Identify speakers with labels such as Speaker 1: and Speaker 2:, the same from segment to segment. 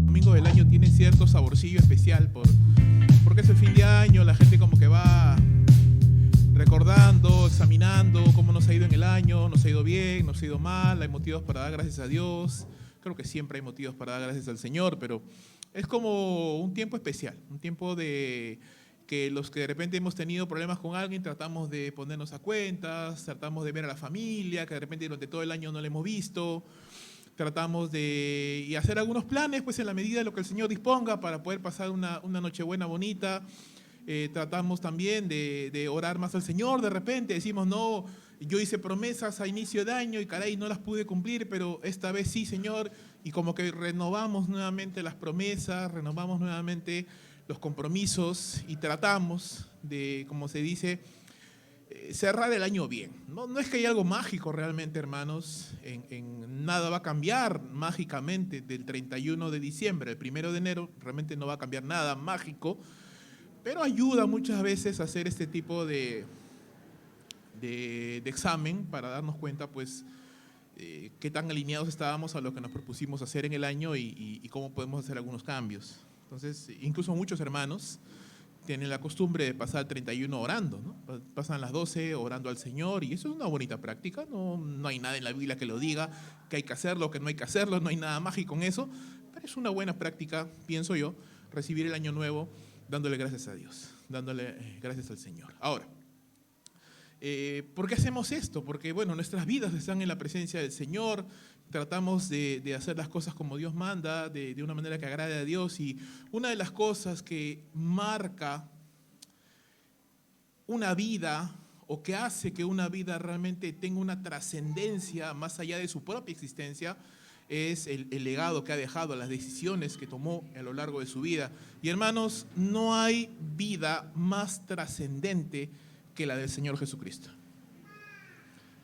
Speaker 1: Domingo del año tiene cierto saborcillo especial porque es el fin de año, la gente como que va recordando, examinando cómo nos ha ido en el año, nos ha ido bien, nos ha ido mal, hay motivos para dar gracias a Dios. Creo que siempre hay motivos para dar gracias al Señor, pero es como un tiempo especial, un tiempo de que los que de repente hemos tenido problemas con alguien tratamos de ponernos a cuentas, tratamos de ver a la familia, que de repente durante todo el año no le hemos visto, tratamos de y hacer algunos planes pues en la medida de lo que el Señor disponga para poder pasar una Nochebuena bonita. Tratamos también de orar más al Señor. De repente decimos, no, yo hice promesas a inicio de año y caray, no las pude cumplir, pero esta vez sí, Señor. Y como que renovamos nuevamente las promesas, renovamos nuevamente los compromisos y tratamos de, como se dice, cerrar el año bien. No es que haya algo mágico realmente, hermanos. Nada va a cambiar mágicamente del 31 de diciembre al 1 de enero. Realmente no va a cambiar nada mágico. Pero ayuda muchas veces a hacer este tipo de examen para darnos cuenta, pues, qué tan alineados estábamos a lo que nos propusimos hacer en el año y cómo podemos hacer algunos cambios. Entonces, incluso muchos hermanos tienen la costumbre de pasar el 31 orando, ¿no? Pasan las 12 orando al Señor y eso es una bonita práctica. No hay nada en la Biblia que lo diga, que hay que hacerlo, que no hay que hacerlo, no hay nada mágico en eso, pero es una buena práctica, pienso yo, recibir el año nuevo dándole gracias a Dios, dándole gracias al Señor. Ahora, ¿por qué hacemos esto? Porque, bueno, nuestras vidas están en la presencia del Señor, tratamos de hacer las cosas como Dios manda, de una manera que agrade a Dios, y una de las cosas que marca una vida o que hace que una vida realmente tenga una trascendencia más allá de su propia existencia es el legado que ha dejado, las decisiones que tomó a lo largo de su vida. Y hermanos, no hay vida más trascendente que la del Señor Jesucristo.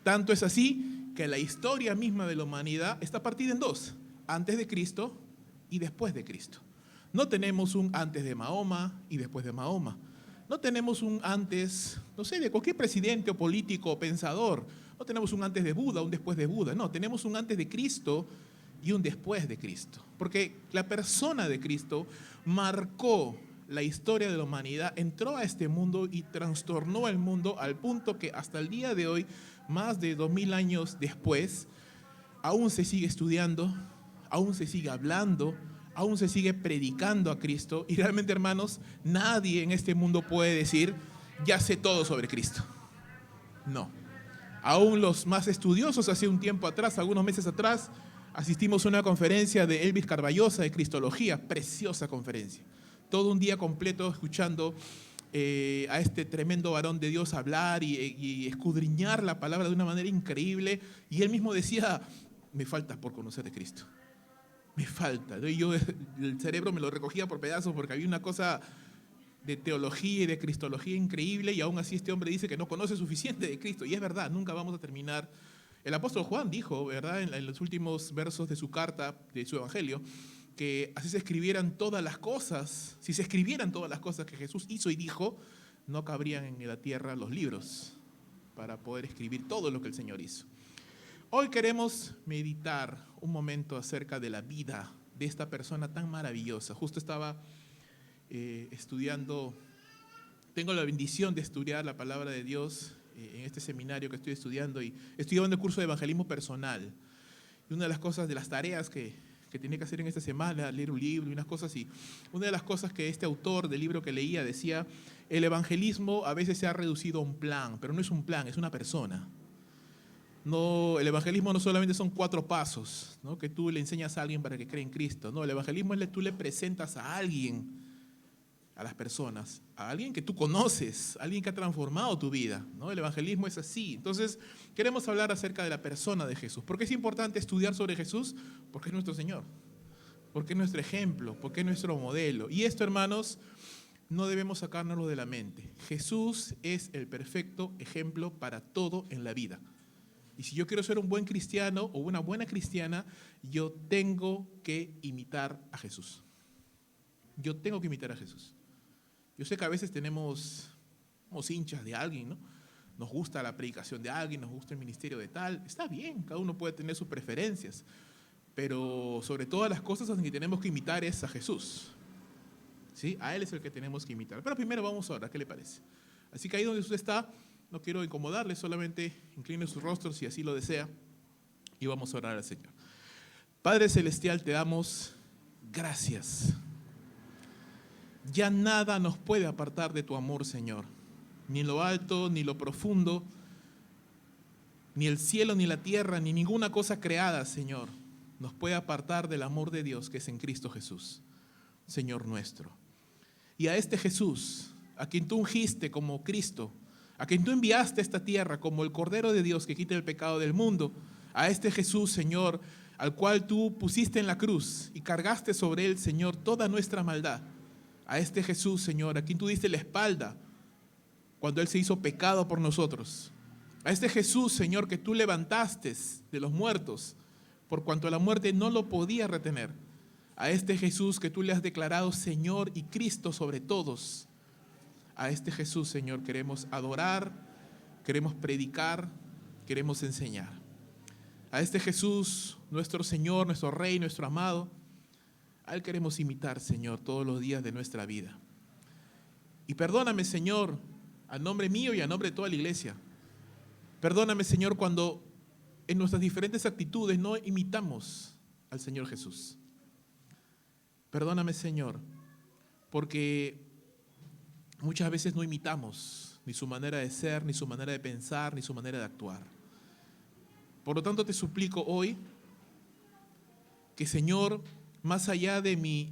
Speaker 1: Tanto es así que la historia misma de la humanidad está partida en dos: antes de Cristo y después de Cristo. No tenemos un antes de Mahoma y después de Mahoma. No tenemos un antes, no sé, de cualquier presidente o político o pensador. No tenemos un antes de Buda, un después de Buda. No, tenemos un antes de Cristo y un después de Cristo. Porque la persona de Cristo marcó la historia de la humanidad, entró a este mundo y trastornó el mundo al punto que hasta el día de hoy, más de 2000 años después, aún se sigue estudiando, aún se sigue hablando, aún se sigue predicando a Cristo. Y realmente, hermanos, nadie en este mundo puede decir, ya sé todo sobre Cristo. No. Aún los más estudiosos, hace un tiempo atrás, algunos meses atrás, asistimos a una conferencia de Elvis Carballosa de Cristología, preciosa conferencia. Todo un día completo escuchando a este tremendo varón de Dios hablar y escudriñar la palabra de una manera increíble. Y él mismo decía, me falta por conocer de Cristo. Me falta. Y yo el cerebro me lo recogía por pedazos porque había una cosa de teología y de cristología increíble, y aún así este hombre dice que no conoce suficiente de Cristo. Y es verdad, nunca vamos a terminar. El apóstol Juan dijo, ¿verdad?, en los últimos versos de su carta, de su evangelio, que así se escribieran todas las cosas, si se escribieran todas las cosas que Jesús hizo y dijo, no cabrían en la tierra los libros para poder escribir todo lo que el Señor hizo. Hoy queremos meditar un momento acerca de la vida de esta persona tan maravillosa. Justo estaba estudiando, tengo la bendición de estudiar la palabra de Dios en este seminario que estoy estudiando, y estoy llevando el curso de evangelismo personal. Y una de las cosas, de las tareas que tenía que hacer en esta semana, leer un libro y unas cosas, y una de las cosas que este autor del libro que leía decía, el evangelismo a veces se ha reducido a un plan, pero no es un plan, es una persona. No, el evangelismo no solamente son 4 pasos, ¿no?, que tú le enseñas a alguien para que cree en Cristo. No, el evangelismo es que tú le presentas a alguien, a las personas, a alguien que tú conoces, a alguien que ha transformado tu vida, ¿no? El evangelismo es así. Entonces, queremos hablar acerca de la persona de Jesús. ¿Por qué es importante estudiar sobre Jesús? Porque es nuestro Señor, porque es nuestro ejemplo, porque es nuestro modelo. Y esto, hermanos, no debemos sacárnoslo de la mente. Jesús es el perfecto ejemplo para todo en la vida. Y si yo quiero ser un buen cristiano o una buena cristiana, yo tengo que imitar a Jesús. Yo tengo que imitar a Jesús. Yo sé que a veces tenemos somos hinchas de alguien, ¿no? Nos gusta la predicación de alguien, nos gusta el ministerio de tal. Está bien, cada uno puede tener sus preferencias. Pero sobre todas las cosas a que tenemos que imitar es a Jesús. ¿Sí? A Él es el que tenemos que imitar. Pero primero vamos a orar, ¿qué le parece? Así que ahí donde usted está, no quiero incomodarle, solamente incline sus rostros si así lo desea y vamos a orar al Señor. Padre Celestial, te damos gracias. Ya nada nos puede apartar de tu amor, Señor. Ni lo alto, ni lo profundo, ni el cielo, ni la tierra, ni ninguna cosa creada, Señor, nos puede apartar del amor de Dios que es en Cristo Jesús, Señor nuestro. Y a este Jesús, a quien tú ungiste como Cristo, a quien tú enviaste a esta tierra como el Cordero de Dios que quita el pecado del mundo, a este Jesús, Señor, al cual tú pusiste en la cruz y cargaste sobre él, Señor, toda nuestra maldad. A este Jesús, Señor, a quien tú diste la espalda cuando él se hizo pecado por nosotros. A este Jesús, Señor, que tú levantaste de los muertos, por cuanto la muerte no lo podía retener. A este Jesús que tú le has declarado Señor y Cristo sobre todos. A este Jesús, Señor, queremos adorar, queremos predicar, queremos enseñar. A este Jesús, nuestro Señor, nuestro Rey, nuestro amado, a Él queremos imitar, Señor, todos los días de nuestra vida. Y perdóname, Señor, a nombre mío y a nombre de toda la iglesia. Perdóname, Señor, cuando en nuestras diferentes actitudes no imitamos al Señor Jesús. Perdóname, Señor, porque muchas veces no imitamos ni su manera de ser, ni su manera de pensar, ni su manera de actuar. Por lo tanto, te suplico hoy que, Señor, más allá de mi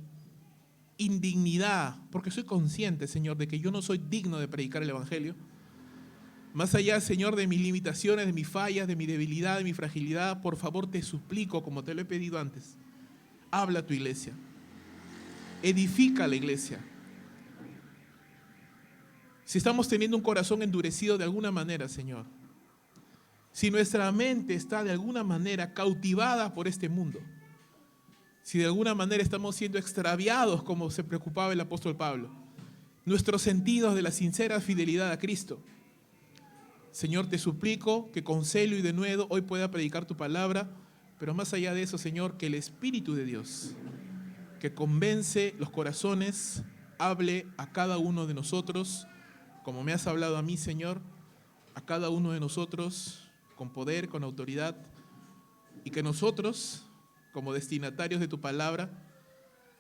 Speaker 1: indignidad, porque soy consciente, Señor, de que yo no soy digno de predicar el Evangelio, más allá, Señor, de mis limitaciones, de mis fallas, de mi debilidad, de mi fragilidad, por favor te suplico, como te lo he pedido antes, habla a tu iglesia, edifica a la iglesia. Si estamos teniendo un corazón endurecido de alguna manera, Señor, si nuestra mente está de alguna manera cautivada por este mundo, si de alguna manera estamos siendo extraviados como se preocupaba el apóstol Pablo, nuestros sentidos de la sincera fidelidad a Cristo, Señor, te suplico que con celo y denuedo hoy pueda predicar tu palabra, pero más allá de eso, Señor, que el Espíritu de Dios, que convence los corazones, hable a cada uno de nosotros, como me has hablado a mí, Señor, a cada uno de nosotros, con poder, con autoridad, y que nosotros, como destinatarios de tu palabra,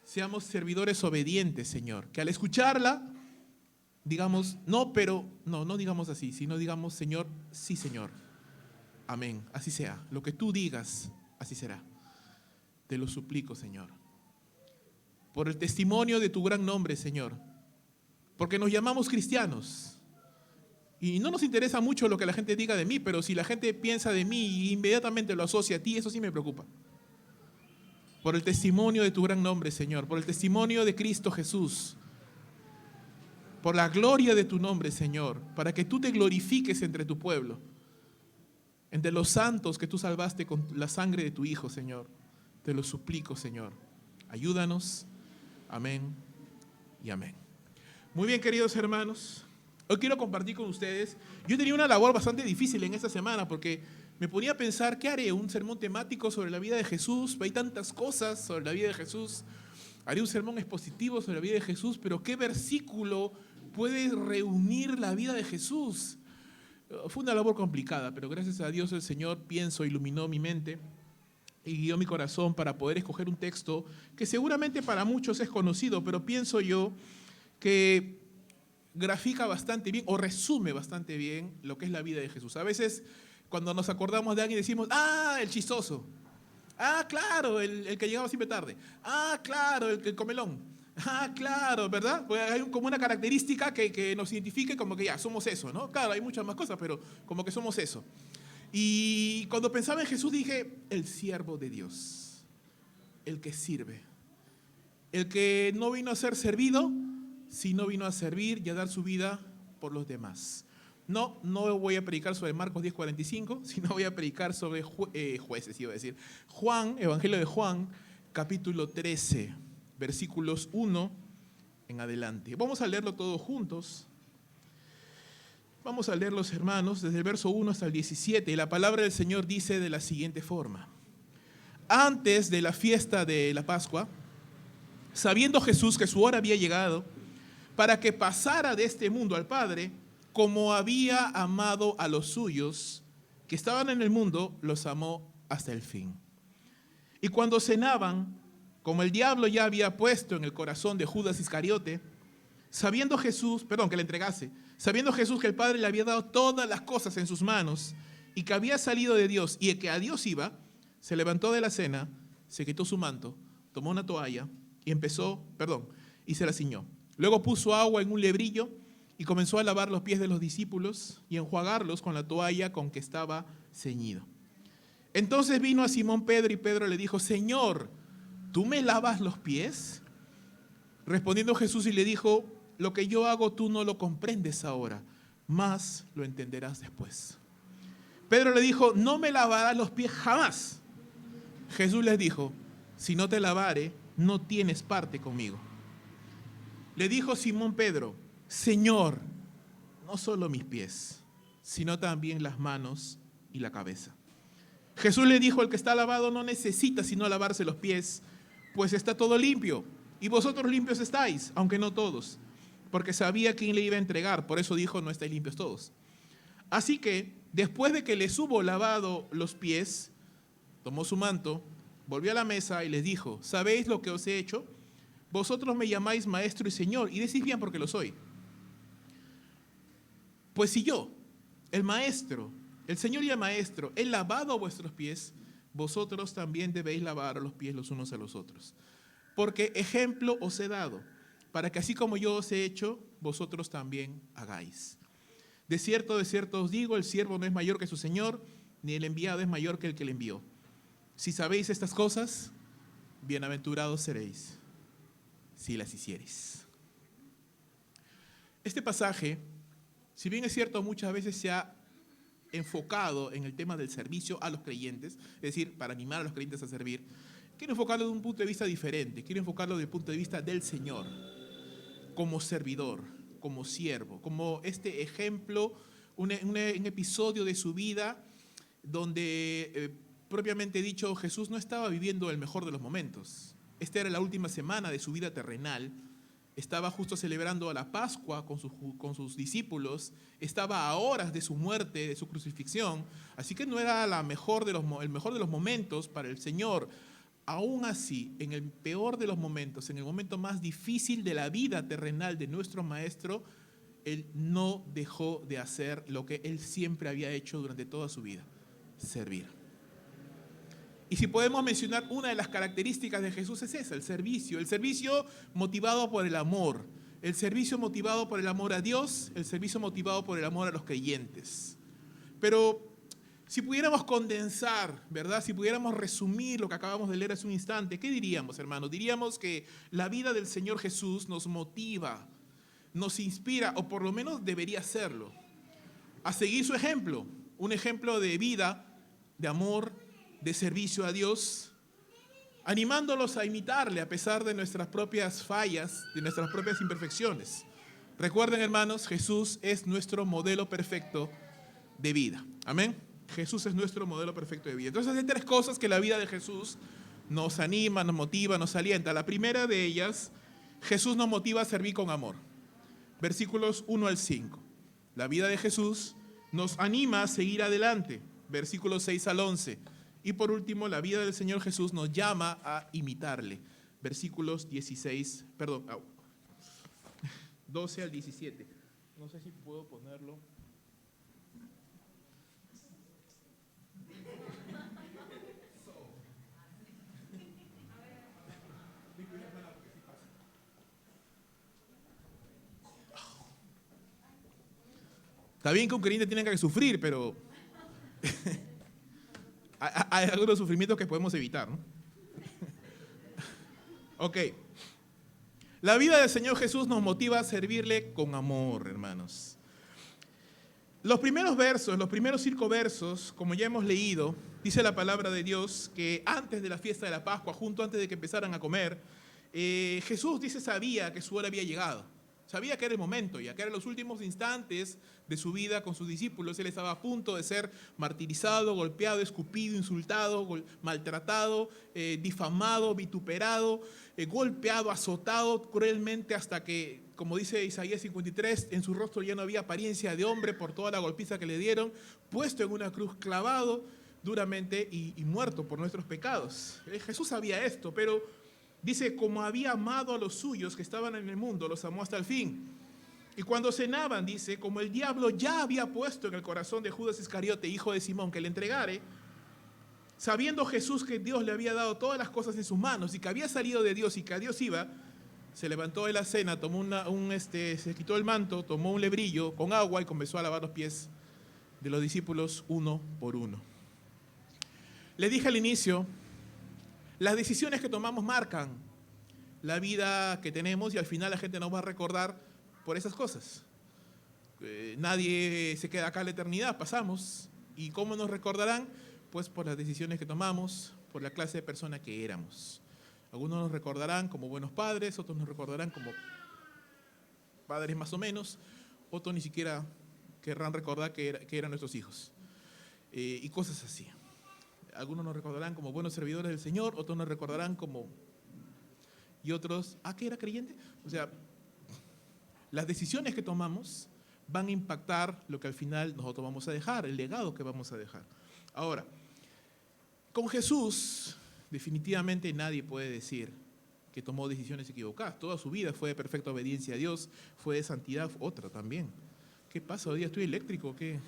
Speaker 1: seamos servidores obedientes, Señor, que al escucharla digamos, no, pero, no digamos así, sino digamos, Señor, sí, Señor, amén, así sea, lo que tú digas, así será. Te lo suplico, Señor, por el testimonio de tu gran nombre, Señor, porque nos llamamos cristianos, y no nos interesa mucho lo que la gente diga de mí, pero si la gente piensa de mí y inmediatamente lo asocia a ti, eso sí me preocupa. Por el testimonio de tu gran nombre, Señor, por el testimonio de Cristo Jesús, por la gloria de tu nombre, Señor, para que tú te glorifiques entre tu pueblo, entre los santos que tú salvaste con la sangre de tu Hijo, Señor. Te lo suplico, Señor. Ayúdanos. Amén y amén. Muy bien, queridos hermanos. Hoy quiero compartir con ustedes. Yo tenía una labor bastante difícil en esta semana porque me ponía a pensar, ¿qué haré? ¿Un sermón temático sobre la vida de Jesús? Hay tantas cosas sobre la vida de Jesús. Haré un sermón expositivo sobre la vida de Jesús, pero ¿qué versículo puede reunir la vida de Jesús? Fue una labor complicada, pero gracias a Dios el Señor, pienso, iluminó mi mente y guió mi corazón para poder escoger un texto que seguramente para muchos es conocido, pero pienso yo que grafica bastante bien o resume bastante bien lo que es la vida de Jesús. A veces cuando nos acordamos de alguien decimos, el chistoso. Claro, el que llegaba siempre tarde. Claro, el comelón. Claro, ¿verdad? Pues hay como una característica que nos identifique como que ya somos eso, ¿no? Claro, hay muchas más cosas, pero como que somos eso. Y cuando pensaba en Jesús dije, el siervo de Dios, el que sirve, el que no vino a ser servido, sino vino a servir y a dar su vida por los demás. No voy a predicar sobre Marcos 10:45, sino voy a predicar sobre jueces, iba a decir. Juan, Evangelio de Juan, capítulo 13, versículos 1 en adelante. Vamos a leerlo todos juntos. Vamos a leer, los hermanos, desde el verso 1 hasta el 17. Y la palabra del Señor dice de la siguiente forma. Antes de la fiesta de la Pascua, sabiendo Jesús que su hora había llegado, para que pasara de este mundo al Padre, como había amado a los suyos que estaban en el mundo, los amó hasta el fin. Y cuando cenaban, como el diablo ya había puesto en el corazón de Judas Iscariote, sabiendo Jesús que el Padre le había dado todas las cosas en sus manos y que había salido de Dios y que a Dios iba, se levantó de la cena, se quitó su manto, tomó una toalla y se la ciñó. Luego puso agua en un lebrillo y comenzó a lavar los pies de los discípulos y enjuagarlos con la toalla con que estaba ceñido. Entonces vino a Simón Pedro y Pedro le dijo: Señor, ¿tú me lavas los pies? Respondiendo Jesús y le dijo: lo que yo hago tú no lo comprendes ahora, mas lo entenderás después. Pedro le dijo: no me lavarás los pies jamás. Jesús les dijo: si no te lavare, no tienes parte conmigo. Le dijo Simón Pedro: Señor, no solo mis pies, sino también las manos y la cabeza. Jesús le dijo: el que está lavado no necesita sino lavarse los pies, pues está todo limpio. Y vosotros limpios estáis, aunque no todos, porque sabía quién le iba a entregar. Por eso dijo: no estáis limpios todos. Así que, después de que les hubo lavado los pies, tomó su manto, volvió a la mesa y les dijo: ¿sabéis lo que os he hecho? Vosotros me llamáis maestro y señor, y decís bien porque lo soy. Pues si yo, el maestro, el señor y el maestro, he lavado vuestros pies, vosotros también debéis lavar los pies los unos a los otros. Porque ejemplo os he dado, para que así como yo os he hecho, vosotros también hagáis. De cierto os digo, el siervo no es mayor que su señor, ni el enviado es mayor que el que le envió. Si sabéis estas cosas, bienaventurados seréis, si las hiciereis. Este pasaje, si bien es cierto, muchas veces se ha enfocado en el tema del servicio a los creyentes, es decir, para animar a los creyentes a servir, quiero enfocarlo de un punto de vista diferente, quiero enfocarlo desde el punto de vista del Señor, como servidor, como siervo, como este ejemplo, un episodio de su vida donde, propiamente dicho, Jesús no estaba viviendo el mejor de los momentos. Esta era la última semana de su vida terrenal. Estaba justo celebrando la Pascua con sus discípulos, estaba a horas de su muerte, de su crucifixión, así que no era el mejor de los momentos para el Señor. Aún así, en el peor de los momentos, en el momento más difícil de la vida terrenal de nuestro Maestro, Él no dejó de hacer lo que Él siempre había hecho durante toda su vida: servir. Y si podemos mencionar una de las características de Jesús es esa: el servicio motivado por el amor, el servicio motivado por el amor a Dios, el servicio motivado por el amor a los creyentes. Pero si pudiéramos condensar, ¿verdad? Si pudiéramos resumir lo que acabamos de leer hace un instante, ¿qué diríamos, hermanos? Diríamos que la vida del Señor Jesús nos motiva, nos inspira, o por lo menos debería hacerlo, a seguir su ejemplo, un ejemplo de vida, de amor, de servicio a Dios, animándolos a imitarle a pesar de nuestras propias fallas, de nuestras propias imperfecciones. Recuerden, hermanos, Jesús es nuestro modelo perfecto de vida. Amén. Jesús es nuestro modelo perfecto de vida. Entonces hay tres cosas que la vida de Jesús nos anima, nos motiva, nos alienta. La primera de ellas, Jesús nos motiva a servir con amor. Versículos 1 al 5. La vida de Jesús nos anima a seguir adelante. Versículos 6 al 11. Y por último, la vida del Señor Jesús nos llama a imitarle. Versículos 12 al 17. No sé si puedo ponerlo. Está bien que un creyente tenga que sufrir, pero hay algunos sufrimientos que podemos evitar, ¿no? Ok. La vida del Señor Jesús nos motiva a servirle con amor, hermanos. Los primeros 5 versos, como ya hemos leído, dice la palabra de Dios que antes de la fiesta de la Pascua, antes de que empezaran a comer, Jesús sabía que su hora había llegado. O Sabía que era el momento, ya que eran los últimos instantes de su vida con sus discípulos. Él estaba a punto de ser martirizado, golpeado, escupido, insultado, maltratado, difamado, vituperado, golpeado, azotado cruelmente hasta que, como dice Isaías 53, en su rostro ya no había apariencia de hombre por toda la golpiza que le dieron, puesto en una cruz, clavado duramente y muerto por nuestros pecados. Jesús sabía esto, pero dice, como había amado a los suyos que estaban en el mundo, los amó hasta el fin. Y cuando cenaban, dice, como el diablo ya había puesto en el corazón de Judas Iscariote, hijo de Simón, que le entregare, sabiendo Jesús que Dios le había dado todas las cosas en sus manos y que había salido de Dios y que a Dios iba, se levantó de la cena, tomó se quitó el manto, tomó un lebrillo con agua y comenzó a lavar los pies de los discípulos uno por uno. Le dije al inicio, las decisiones que tomamos marcan la vida que tenemos y al final la gente nos va a recordar por esas cosas. Nadie se queda acá a la eternidad, pasamos. ¿Y cómo nos recordarán? Pues por las decisiones que tomamos, por la clase de persona que éramos. Algunos nos recordarán como buenos padres, otros nos recordarán como padres más o menos, otros ni siquiera querrán recordar que eran nuestros hijos. Y cosas así. Algunos nos recordarán como buenos servidores del Señor, otros nos recordarán como... Y otros, ¿que era creyente? O sea, las decisiones que tomamos van a impactar lo que al final nosotros vamos a dejar, el legado que vamos a dejar. Ahora, con Jesús, definitivamente nadie puede decir que tomó decisiones equivocadas. Toda su vida fue de perfecta obediencia a Dios, fue de santidad, otra también. ¿Qué pasa? ¿Hoy día estoy eléctrico? ¿Qué?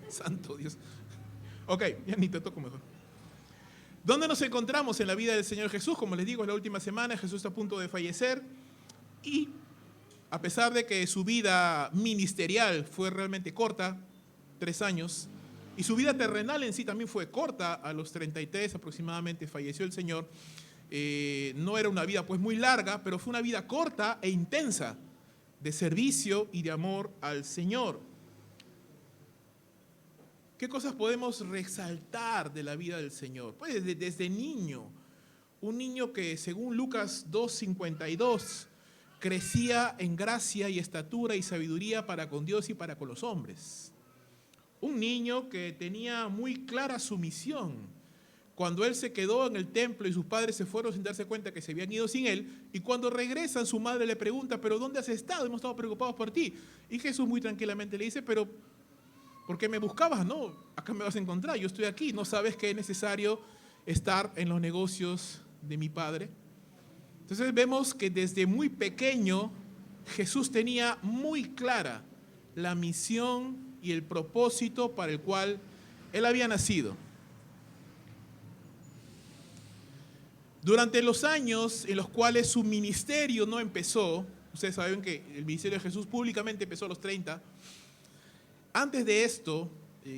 Speaker 1: Santo Dios. Ok, ya ni te toco mejor. ¿Dónde nos encontramos en la vida del Señor Jesús? Como les digo, es la última semana, Jesús está a punto de fallecer y a pesar de que su vida ministerial fue realmente corta, 3 años, y su vida terrenal en sí también fue corta, a los 33 aproximadamente falleció el Señor, no era una vida pues muy larga, pero fue una vida corta e intensa de servicio y de amor al Señor. ¿Qué cosas podemos resaltar de la vida del Señor? Pues desde niño, un niño que según Lucas 2:52 crecía en gracia y estatura y sabiduría para con Dios y para con los hombres. Un niño que tenía muy clara su misión. Cuando él se quedó en el templo y sus padres se fueron sin darse cuenta que se habían ido sin él, y cuando regresan su madre le pregunta, ¿pero dónde has estado? Hemos estado preocupados por ti. Y Jesús muy tranquilamente le dice, pero ¿por qué me buscabas? No, acá me vas a encontrar, yo estoy aquí. ¿No sabes que es necesario estar en los negocios de mi Padre? Entonces vemos que desde muy pequeño Jesús tenía muy clara la misión y el propósito para el cual él había nacido. Durante los años en los cuales su ministerio no empezó, ustedes saben que el ministerio de Jesús públicamente empezó a los 30, antes de esto,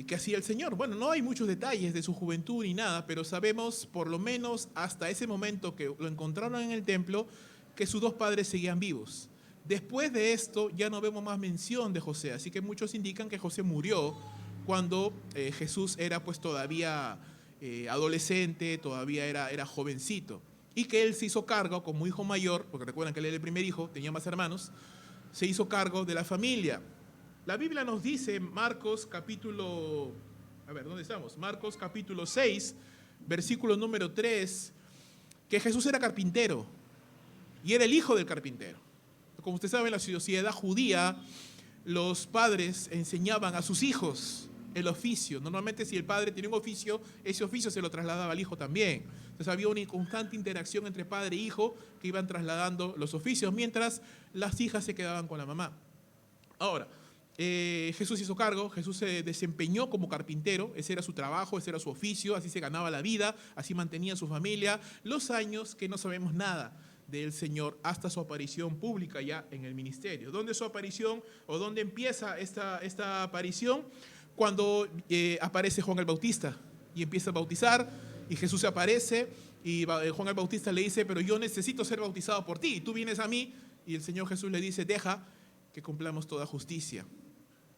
Speaker 1: ¿qué hacía el Señor? Bueno, no hay muchos detalles de su juventud ni nada, pero sabemos por lo menos hasta ese momento que lo encontraron en el templo, que sus 2 padres seguían vivos. Después de esto ya no vemos más mención de José, así que muchos indican que José murió cuando Jesús era pues todavía adolescente, todavía era jovencito, y que él se hizo cargo como hijo mayor, porque recuerdan que él era el primer hijo, tenía más hermanos, se hizo cargo de la familia. La Biblia nos dice, Marcos capítulo 6, versículo número 3, que Jesús era carpintero y era el hijo del carpintero. Como usted sabe, en la sociedad judía, los padres enseñaban a sus hijos el oficio. Normalmente si el padre tenía un oficio, ese oficio se lo trasladaba al hijo también. Entonces había una constante interacción entre padre e hijo que iban trasladando los oficios, mientras las hijas se quedaban con la mamá. Ahora, Jesús hizo cargo, Jesús se desempeñó como carpintero, ese era su trabajo, ese era su oficio, así se ganaba la vida, así mantenía a su familia, los años que no sabemos nada del Señor hasta su aparición pública ya en el ministerio. ¿Dónde su aparición o dónde empieza esta aparición? Cuando aparece Juan el Bautista y empieza a bautizar y Jesús se aparece y Juan el Bautista le dice, pero yo necesito ser bautizado por ti y tú vienes a mí, y el Señor Jesús le dice, deja que cumplamos toda justicia.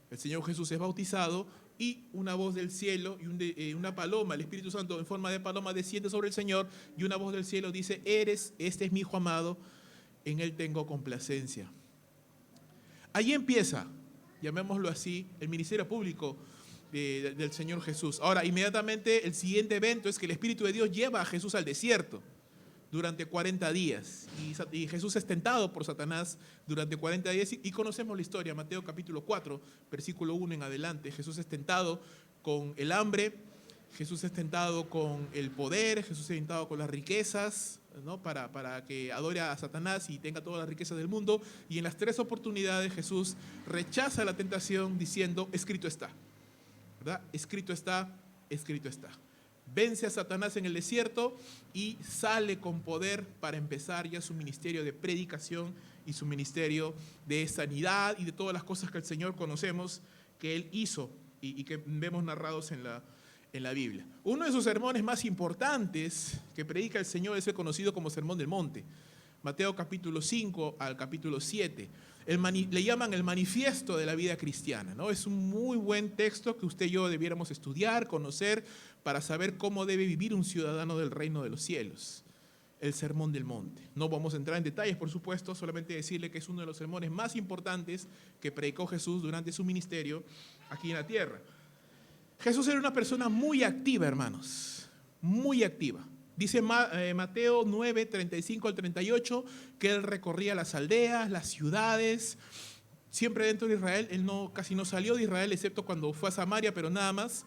Speaker 1: El Señor Jesús es bautizado y una voz del cielo y una paloma, el Espíritu Santo en forma de paloma desciende sobre el Señor y una voz del cielo dice, este es mi hijo amado, en él tengo complacencia. Ahí empieza, llamémoslo así, el ministerio público del Señor Jesús. Ahora, inmediatamente el siguiente evento es que el Espíritu de Dios lleva a Jesús al desierto durante 40 días. Y Jesús es tentado por Satanás durante 40 días. Y conocemos la historia, Mateo capítulo 4, versículo 1 en adelante. Jesús es tentado con el hambre, Jesús es tentado con el poder, Jesús es tentado con las riquezas, ¿no? para que adore a Satanás y tenga todas las riquezas del mundo. Y en las 3 oportunidades Jesús rechaza la tentación diciendo, escrito está. ¿Verdad? Escrito está, escrito está. Vence a Satanás en el desierto y sale con poder para empezar ya su ministerio de predicación y su ministerio de sanidad y de todas las cosas que el Señor conocemos que Él hizo y que vemos narrados en la Biblia. Uno de sus sermones más importantes que predica el Señor es el conocido como Sermón del Monte. Mateo capítulo 5 al capítulo 7. Le llaman el manifiesto de la vida cristiana, ¿no? Es un muy buen texto que usted y yo debiéramos estudiar, conocer, para saber cómo debe vivir un ciudadano del reino de los cielos. El Sermón del Monte. No vamos a entrar en detalles, por supuesto, solamente decirle que es uno de los sermones más importantes que predicó Jesús durante su ministerio aquí en la tierra. Jesús era una persona muy activa, hermanos, muy activa. Dice Mateo 9, 35 al 38, que él recorría las aldeas, las ciudades, siempre dentro de Israel. Él casi no salió de Israel, excepto cuando fue a Samaria, pero nada más,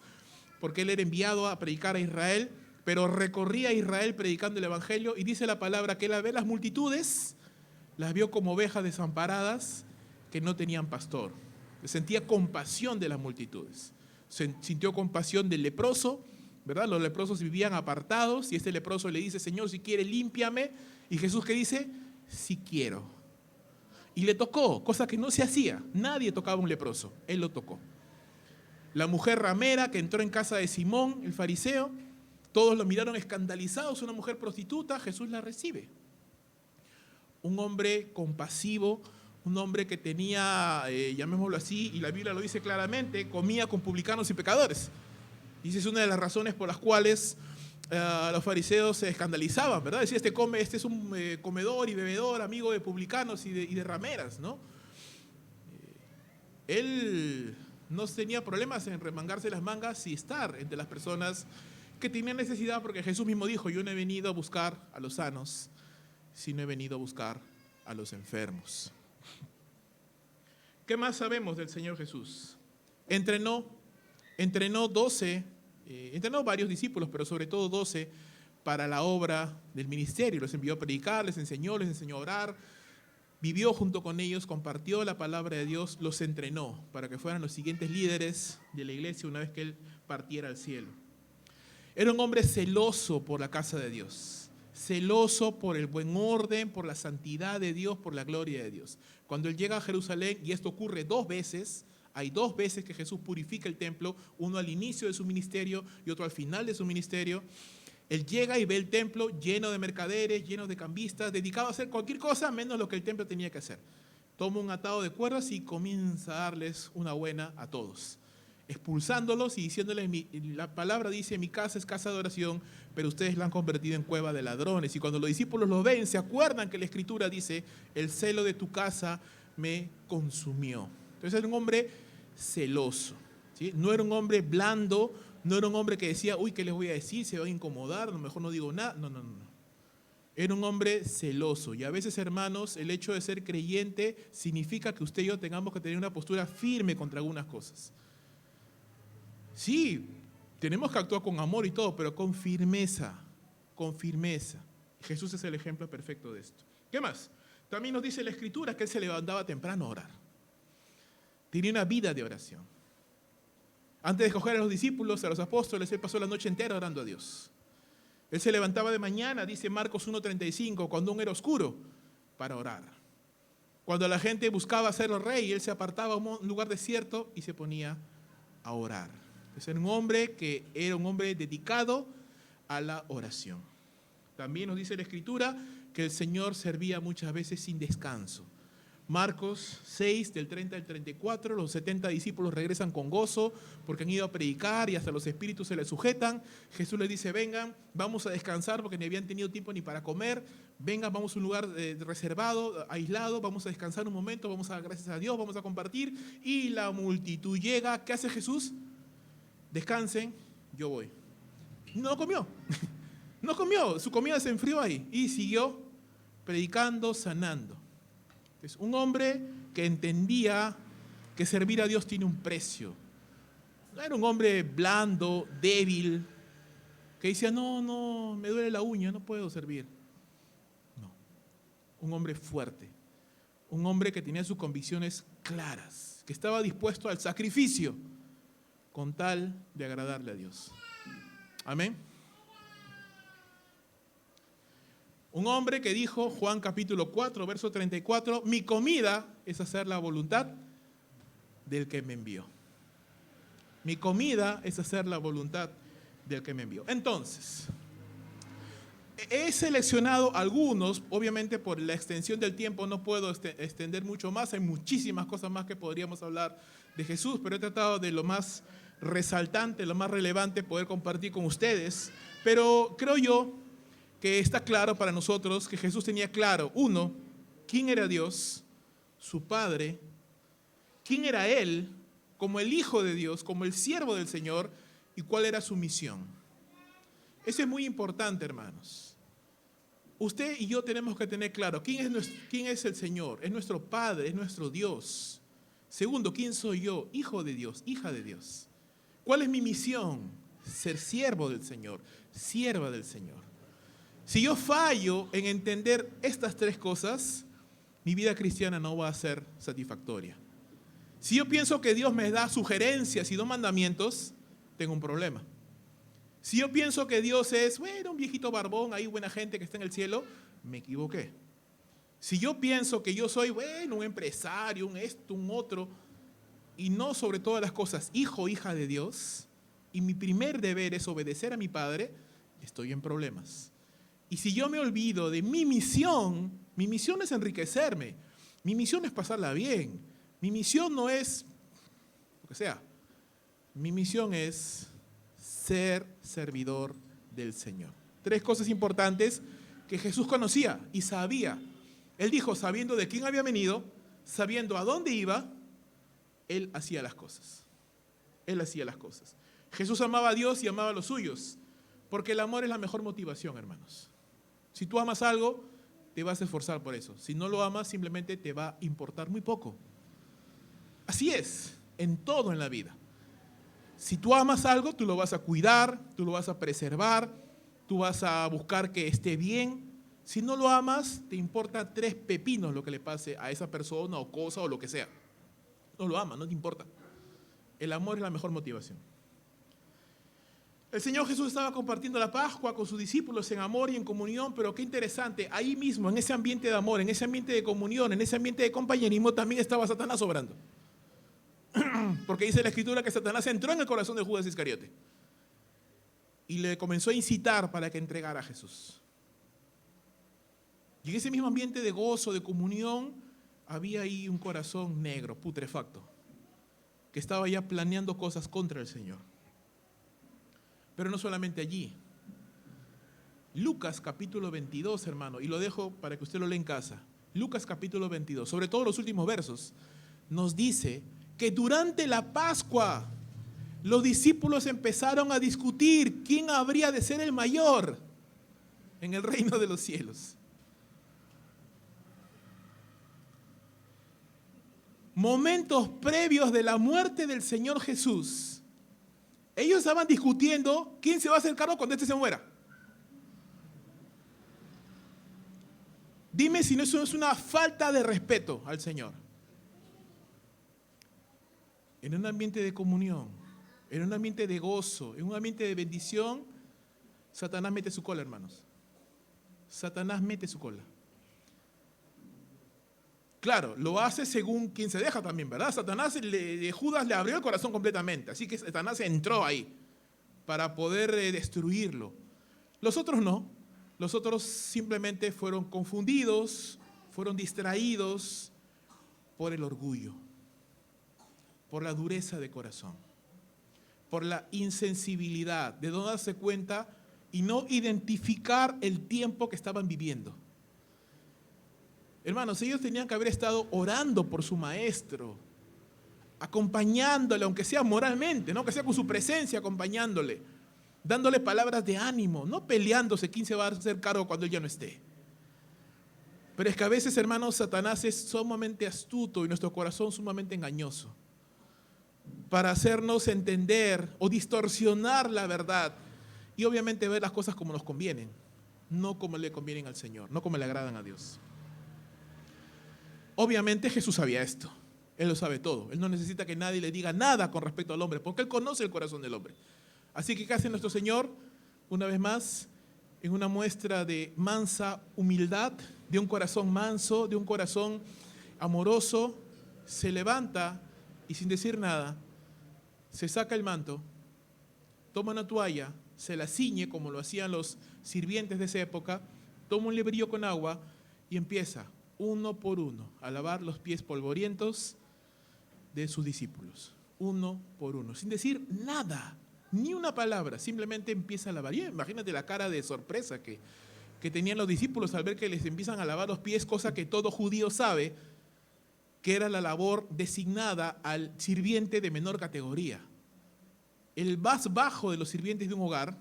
Speaker 1: porque él era enviado a predicar a Israel, pero recorría Israel predicando el evangelio, y dice la palabra que él al ver las multitudes, las vio como ovejas desamparadas que no tenían pastor. Sentía compasión de las multitudes. Sintió compasión del leproso, ¿verdad? Los leprosos vivían apartados y este leproso le dice, Señor, si quieres, límpiame. Y Jesús, ¿qué dice? Sí quiero. Y le tocó, cosa que no se hacía. Nadie tocaba a un leproso, él lo tocó. La mujer ramera que entró en casa de Simón, el fariseo, todos lo miraron escandalizados, una mujer prostituta, Jesús la recibe. Un hombre compasivo, un hombre que tenía, llamémoslo así, y la Biblia lo dice claramente, comía con publicanos y pecadores. Y esa es una de las razones por las cuales los fariseos se escandalizaban, ¿verdad? Decía, este es un comedor y bebedor, amigo de publicanos y de rameras, ¿no? Él no tenía problemas en remangarse las mangas y estar entre las personas que tenían necesidad, porque Jesús mismo dijo, yo no he venido a buscar a los sanos, sino he venido a buscar a los enfermos. ¿Qué más sabemos del Señor Jesús? Entrenó varios discípulos, pero sobre todo 12 para la obra del ministerio. Los envió a predicar, les enseñó a orar, vivió junto con ellos, compartió la palabra de Dios, los entrenó para que fueran los siguientes líderes de la iglesia una vez que él partiera al cielo. Era un hombre celoso por la casa de Dios, celoso por el buen orden, por la santidad de Dios, por la gloria de Dios. Cuando él llega a Jerusalén, y esto ocurre 2 veces, hay 2 veces que Jesús purifica el templo, uno al inicio de su ministerio y otro al final de su ministerio. Él llega y ve el templo lleno de mercaderes, lleno de cambistas, dedicado a hacer cualquier cosa menos lo que el templo tenía que hacer. Toma un atado de cuerdas y comienza a darles una buena a todos, expulsándolos y diciéndoles, la palabra dice, mi casa es casa de oración, pero ustedes la han convertido en cueva de ladrones. Y cuando los discípulos lo ven, se acuerdan que la Escritura dice, el celo de tu casa me consumió. Entonces era un hombre celoso, ¿sí? No era un hombre blando, no era un hombre que decía, uy, ¿qué les voy a decir? Se va a incomodar, a lo mejor no digo nada. No. Era un hombre celoso. Y a veces, hermanos, el hecho de ser creyente significa que usted y yo tengamos que tener una postura firme contra algunas cosas. Sí, tenemos que actuar con amor y todo, pero con firmeza, con firmeza. Jesús es el ejemplo perfecto de esto. ¿Qué más? También nos dice la Escritura que él se levantaba temprano a orar. Tenía una vida de oración. Antes de escoger a los discípulos, a los apóstoles, él pasó la noche entera orando a Dios. Él se levantaba de mañana, dice Marcos 1:35, cuando aún era oscuro, para orar. Cuando la gente buscaba hacerlo rey, él se apartaba a un lugar desierto y se ponía a orar. Era un hombre que era un hombre dedicado a la oración. También nos dice la Escritura que el Señor servía muchas veces sin descanso. Marcos 6, del 30 al 34, los 70 discípulos regresan con gozo porque han ido a predicar y hasta los espíritus se les sujetan. Jesús les dice, vengan, vamos a descansar porque ni habían tenido tiempo ni para comer. Vengan, vamos a un lugar reservado, aislado, vamos a descansar un momento, vamos a dar gracias a Dios, vamos a compartir. Y la multitud llega, ¿qué hace Jesús? Descansen, yo voy. No comió, no comió, su comida se enfrió ahí y siguió predicando, sanando. Es un hombre que entendía que servir a Dios tiene un precio. No era un hombre blando, débil, que decía, no, me duele la uña, no puedo servir. No, un hombre fuerte, un hombre que tenía sus convicciones claras, que estaba dispuesto al sacrificio con tal de agradarle a Dios. Amén. Un hombre que dijo, Juan capítulo 4, verso 34, mi comida es hacer la voluntad del que me envió. Mi comida es hacer la voluntad del que me envió. Entonces, he seleccionado algunos, obviamente por la extensión del tiempo no puedo extender mucho más, hay muchísimas cosas más que podríamos hablar de Jesús, pero he tratado de lo más resaltante, lo más relevante poder compartir con ustedes, pero creo yo que está claro para nosotros que Jesús tenía claro, uno, quién era Dios, su Padre, quién era Él como el Hijo de Dios, como el siervo del Señor, y cuál era su misión. Eso es muy importante, hermanos. Usted y yo tenemos que tener claro quién es el Señor, es nuestro Padre, es nuestro Dios. Segundo, ¿quién soy yo? Hijo de Dios, hija de Dios. ¿Cuál es mi misión? Ser siervo del Señor, sierva del Señor. Si yo fallo en entender estas tres cosas, mi vida cristiana no va a ser satisfactoria. Si yo pienso que Dios me da sugerencias y no mandamientos, tengo un problema. Si yo pienso que Dios es, un viejito barbón, ahí buena gente que está en el cielo, me equivoqué. Si yo pienso que yo soy, un empresario, un esto, un otro, y no sobre todas las cosas, hijo o hija de Dios, y mi primer deber es obedecer a mi Padre, estoy en problemas. Y si yo me olvido de mi misión es enriquecerme, mi misión es pasarla bien, mi misión no es lo que sea, mi misión es ser servidor del Señor. Tres cosas importantes que Jesús conocía y sabía. Él dijo, sabiendo de quién había venido, sabiendo a dónde iba, Él hacía las cosas. Él hacía las cosas. Jesús amaba a Dios y amaba a los suyos, porque el amor es la mejor motivación, hermanos. Si tú amas algo, te vas a esforzar por eso. Si no lo amas, simplemente te va a importar muy poco. Así es, en todo en la vida. Si tú amas algo, tú lo vas a cuidar, tú lo vas a preservar, tú vas a buscar que esté bien. Si no lo amas, te importa tres pepinos lo que le pase a esa persona o cosa o lo que sea. No lo amas, no te importa. El amor es la mejor motivación. El Señor Jesús estaba compartiendo la Pascua con sus discípulos en amor y en comunión, pero qué interesante, ahí mismo, en ese ambiente de amor, en ese ambiente de comunión, en ese ambiente de compañerismo, también estaba Satanás obrando. Porque dice la Escritura que Satanás entró en el corazón de Judas Iscariote y le comenzó a incitar para que entregara a Jesús. Y en ese mismo ambiente de gozo, de comunión, había ahí un corazón negro, putrefacto, que estaba ya planeando cosas contra el Señor. Pero no solamente allí. Lucas capítulo 22, hermano, y lo dejo para que usted lo lea en casa. Lucas capítulo 22, sobre todo los últimos versos, nos dice que durante la Pascua los discípulos empezaron a discutir quién habría de ser el mayor en el reino de los cielos. Momentos previos de la muerte del Señor Jesús, ellos estaban discutiendo quién se va a hacer cargo cuando este se muera. Dime si no eso es una falta de respeto al Señor. En un ambiente de comunión, en un ambiente de gozo, en un ambiente de bendición, Satanás mete su cola, hermanos. Satanás mete su cola. Claro, lo hace según quien se deja también, ¿verdad? Judas le abrió el corazón completamente, así que Satanás entró ahí para poder destruirlo. Los otros no, los otros simplemente fueron confundidos, fueron distraídos, por el orgullo, por la dureza de corazón, por la insensibilidad de no darse cuenta y no identificar el tiempo que estaban viviendo. Hermanos, ellos tenían que haber estado orando por su maestro, acompañándole, aunque sea moralmente, ¿no? Que sea con su presencia acompañándole, dándole palabras de ánimo, no peleándose quién se va a hacer cargo cuando él ya no esté. Pero es que a veces, hermanos, Satanás es sumamente astuto y nuestro corazón sumamente engañoso para hacernos entender o distorsionar la verdad y obviamente ver las cosas como nos convienen, no como le convienen al Señor, no como le agradan a Dios. Obviamente Jesús sabía esto, Él lo sabe todo, Él no necesita que nadie le diga nada con respecto al hombre, porque Él conoce el corazón del hombre. Así que ¿qué hace nuestro Señor? Una vez más, en una muestra de mansa humildad, de un corazón manso, de un corazón amoroso, se levanta y sin decir nada, se saca el manto, toma una toalla, se la ciñe como lo hacían los sirvientes de esa época, toma un lebrillo con agua y empieza uno por uno a lavar los pies polvorientos de sus discípulos, uno por uno, sin decir nada, ni una palabra, simplemente empieza a lavar. Y imagínate la cara de sorpresa que tenían los discípulos al ver que les empiezan a lavar los pies, cosa que todo judío sabe que era la labor designada al sirviente de menor categoría. El más bajo de los sirvientes de un hogar,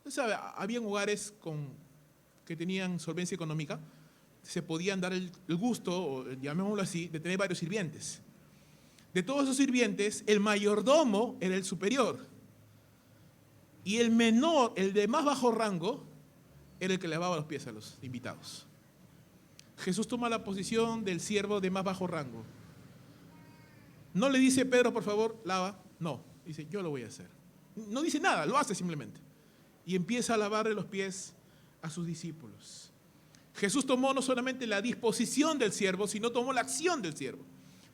Speaker 1: ¿sabe? Habían hogares que tenían solvencia económica, se podían dar el gusto, o llamémoslo así, de tener varios sirvientes. De todos esos sirvientes, el mayordomo era el superior. Y el menor, el de más bajo rango, era el que lavaba los pies a los invitados. Jesús toma la posición del siervo de más bajo rango. No le dice, Pedro, por favor, lava. No, dice, yo lo voy a hacer. No dice nada, lo hace simplemente. Y empieza a lavarle los pies a sus discípulos. Jesús tomó no solamente la disposición del siervo, sino tomó la acción del siervo.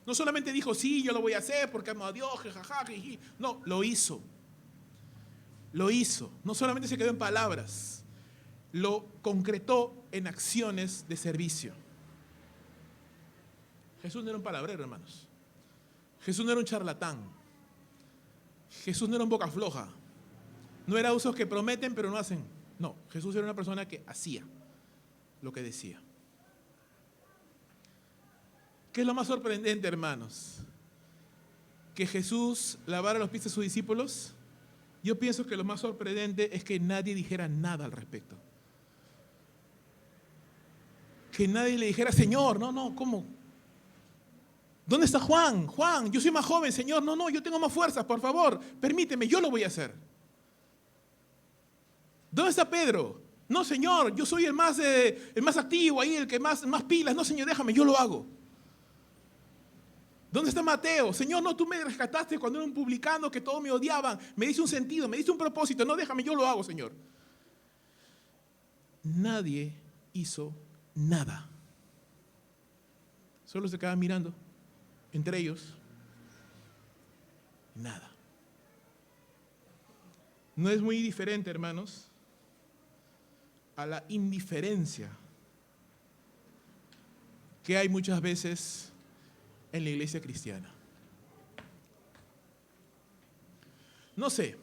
Speaker 1: No solamente dijo, sí, yo lo voy a hacer porque amo a Dios, jajaja, jiji. No, lo hizo. Lo hizo. No solamente se quedó en palabras, lo concretó en acciones de servicio. Jesús no era un palabrero, hermanos. Jesús no era un charlatán. Jesús no era un boca floja. No era usos que prometen pero no hacen. No, Jesús era una persona que hacía lo que decía. ¿Qué es lo más sorprendente, hermanos? Que Jesús lavara los pies de sus discípulos. Yo pienso que lo más sorprendente es que nadie dijera nada al respecto. Que nadie le dijera, Señor, no, ¿cómo? ¿Dónde está Juan? Juan, yo soy más joven, Señor. No, yo tengo más fuerzas, por favor, permíteme, yo lo voy a hacer. ¿Dónde está Pedro? No, Señor, yo soy el más activo ahí, el que más pilas. No, Señor, déjame, yo lo hago. ¿Dónde está Mateo? Señor, no, tú me rescataste cuando era un publicano que todos me odiaban. Me diste un sentido, me diste un propósito. No, déjame, yo lo hago, Señor. Nadie hizo nada. Solo se quedaban mirando entre ellos. Nada. No es muy diferente, hermanos, a la indiferencia que hay muchas veces en la iglesia cristiana. No sé,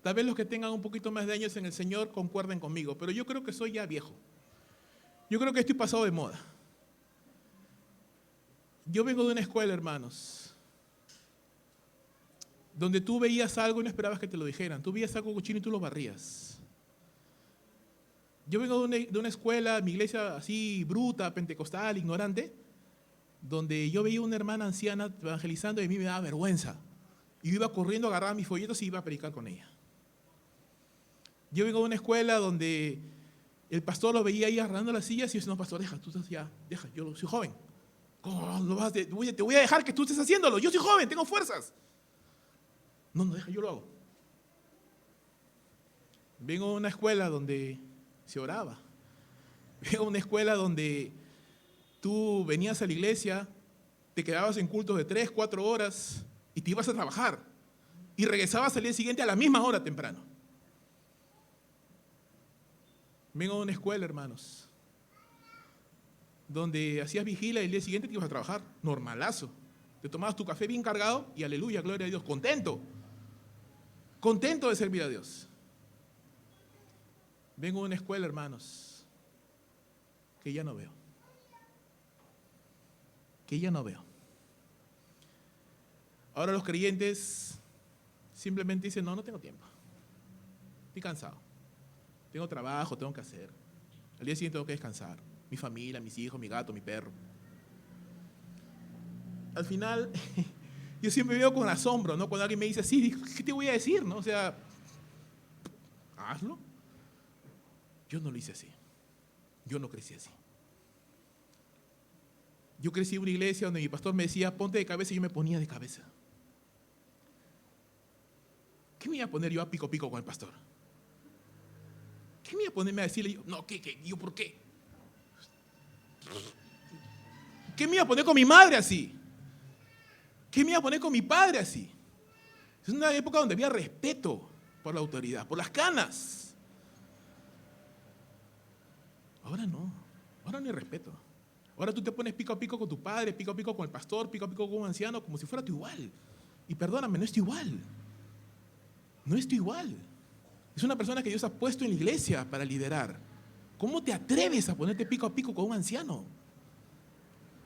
Speaker 1: tal vez los que tengan un poquito más de años en el Señor concuerden conmigo, pero yo creo que soy ya viejo. Yo creo que estoy pasado de moda. Yo vengo de una escuela, hermanos, donde tú veías algo y no esperabas que te lo dijeran. Tú veías algo cochino y tú lo barrías. Yo vengo de una escuela, mi iglesia así bruta, pentecostal, ignorante, donde yo veía una hermana anciana evangelizando y a mí me daba vergüenza. Y yo iba corriendo, agarraba mis folletos y iba a predicar con ella. Yo vengo de una escuela donde el pastor lo veía ahí agarrando las sillas y yo decía, no, pastor, tú estás ya, yo soy joven. ¿Cómo lo vas? Te voy a dejar que tú estés haciéndolo. Yo soy joven, tengo fuerzas. No, deja, yo lo hago. Vengo de una escuela donde se oraba. Vengo de una escuela donde tú venías a la iglesia, te quedabas en cultos de 3, 4 horas y te ibas a trabajar. Y regresabas al día siguiente a la misma hora temprano. Vengo de una escuela, hermanos, donde hacías vigilia y el día siguiente te ibas a trabajar, normalazo. Te tomabas tu café bien cargado y aleluya, gloria a Dios, contento. Contento de servir a Dios. Vengo de una escuela, hermanos, que ya no veo. Que ya no veo. Ahora los creyentes simplemente dicen, no tengo tiempo. Estoy cansado. Tengo trabajo, tengo que hacer. Al día siguiente tengo que descansar. Mi familia, mis hijos, mi gato, mi perro. Al final, yo siempre veo con asombro, ¿no? Cuando alguien me dice así, ¿qué te voy a decir, no? O sea, hazlo. Yo no lo hice así. Yo no crecí así. Yo crecí en una iglesia donde mi pastor me decía, ponte de cabeza, y yo me ponía de cabeza. ¿Qué me iba a poner yo a pico con el pastor? ¿Qué me iba a ponerme a decirle yo? No, ¿qué? ¿Yo por qué? ¿Qué me iba a poner con mi madre así? ¿Qué me iba a poner con mi padre así? Es una época donde había respeto por la autoridad, por las canas. Ahora no, ahora no hay respeto. Ahora tú te pones pico a pico con tu padre, pico a pico con el pastor, pico a pico con un anciano, como si fuera tu igual. Y perdóname, no es tu igual. No es tu igual. Es una persona que Dios ha puesto en la iglesia para liderar. ¿Cómo te atreves a ponerte pico a pico con un anciano?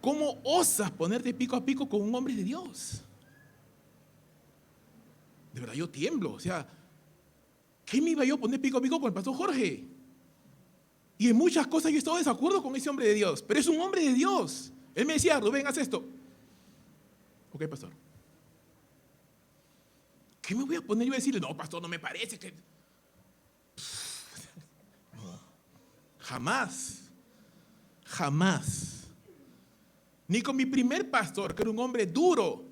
Speaker 1: ¿Cómo osas ponerte pico a pico con un hombre de Dios? De verdad, yo tiemblo. O sea, ¿qué me iba yo a poner pico a pico con el pastor Jorge? Y en muchas cosas yo he estado de desacuerdo con ese hombre de Dios, pero es un hombre de Dios. Él me decía, Rubén, haz esto. Ok, pastor. ¿Qué me voy a poner yo a decirle? No, pastor, no me parece que... No, jamás, jamás. Ni con mi primer pastor, que era un hombre duro.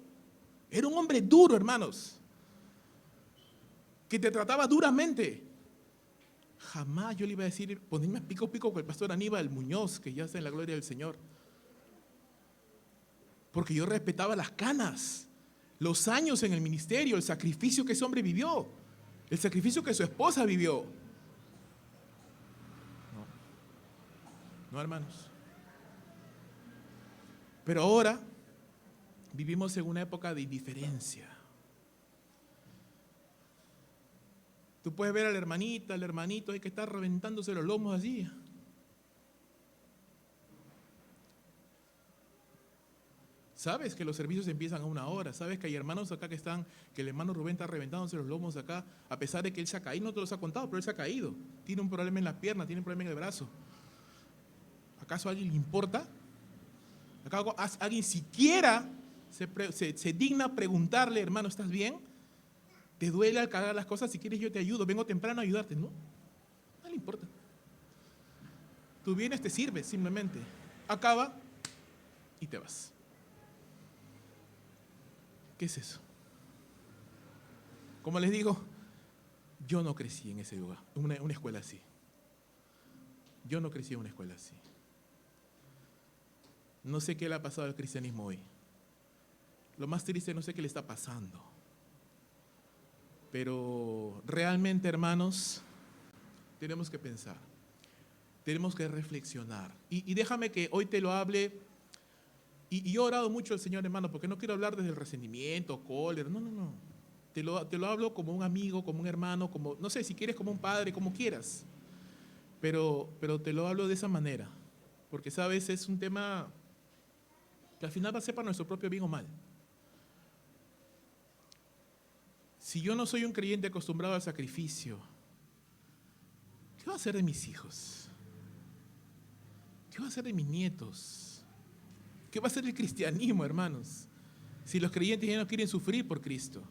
Speaker 1: Era un hombre duro, hermanos. Que te trataba duramente. Jamás yo le iba a decir, ponerme a pico con el pastor Aníbal Muñoz, que ya está en la gloria del Señor. Porque yo respetaba las canas, los años en el ministerio, el sacrificio que ese hombre vivió, el sacrificio que su esposa vivió. No, hermanos. Pero ahora vivimos en una época de indiferencia. Tú puedes ver a la hermanita, al hermanito ahí que está reventándose los lomos así. Sabes que los servicios empiezan a 1 hora. Sabes que hay hermanos acá que están, que el hermano Rubén está reventándose los lomos acá, a pesar de que él se ha caído, no te los ha contado, pero él se ha caído. Tiene un problema en la pierna, tiene un problema en el brazo. ¿Acaso a alguien le importa? ¿Acaso alguien siquiera se digna preguntarle, hermano, ¿estás bien? ¿Te duele al cagar las cosas? Si quieres yo te ayudo, vengo temprano a ayudarte. No le importa. Tú vienes, te sirves simplemente. Acaba y te vas. ¿Qué es eso? Como les digo, yo no crecí en ese lugar, en una escuela así. Yo no crecí en una escuela así. No sé qué le ha pasado al cristianismo hoy. Lo más triste, no sé qué le está pasando. Pero realmente, hermanos, tenemos que pensar. Tenemos que reflexionar. Y déjame que hoy te lo hable. Y yo he orado mucho al Señor, hermano, porque no quiero hablar desde el resentimiento, cólera. No. Te lo hablo como un amigo, como un hermano, como, no sé, si quieres como un padre, como quieras. Pero te lo hablo de esa manera. Porque, sabes, es un tema que al final va a ser para nuestro propio bien o mal. Si yo no soy un creyente acostumbrado al sacrificio, ¿qué va a hacer de mis hijos? ¿Qué va a hacer de mis nietos? ¿Qué va a hacer el cristianismo, hermanos? Si los creyentes ya no quieren sufrir por Cristo.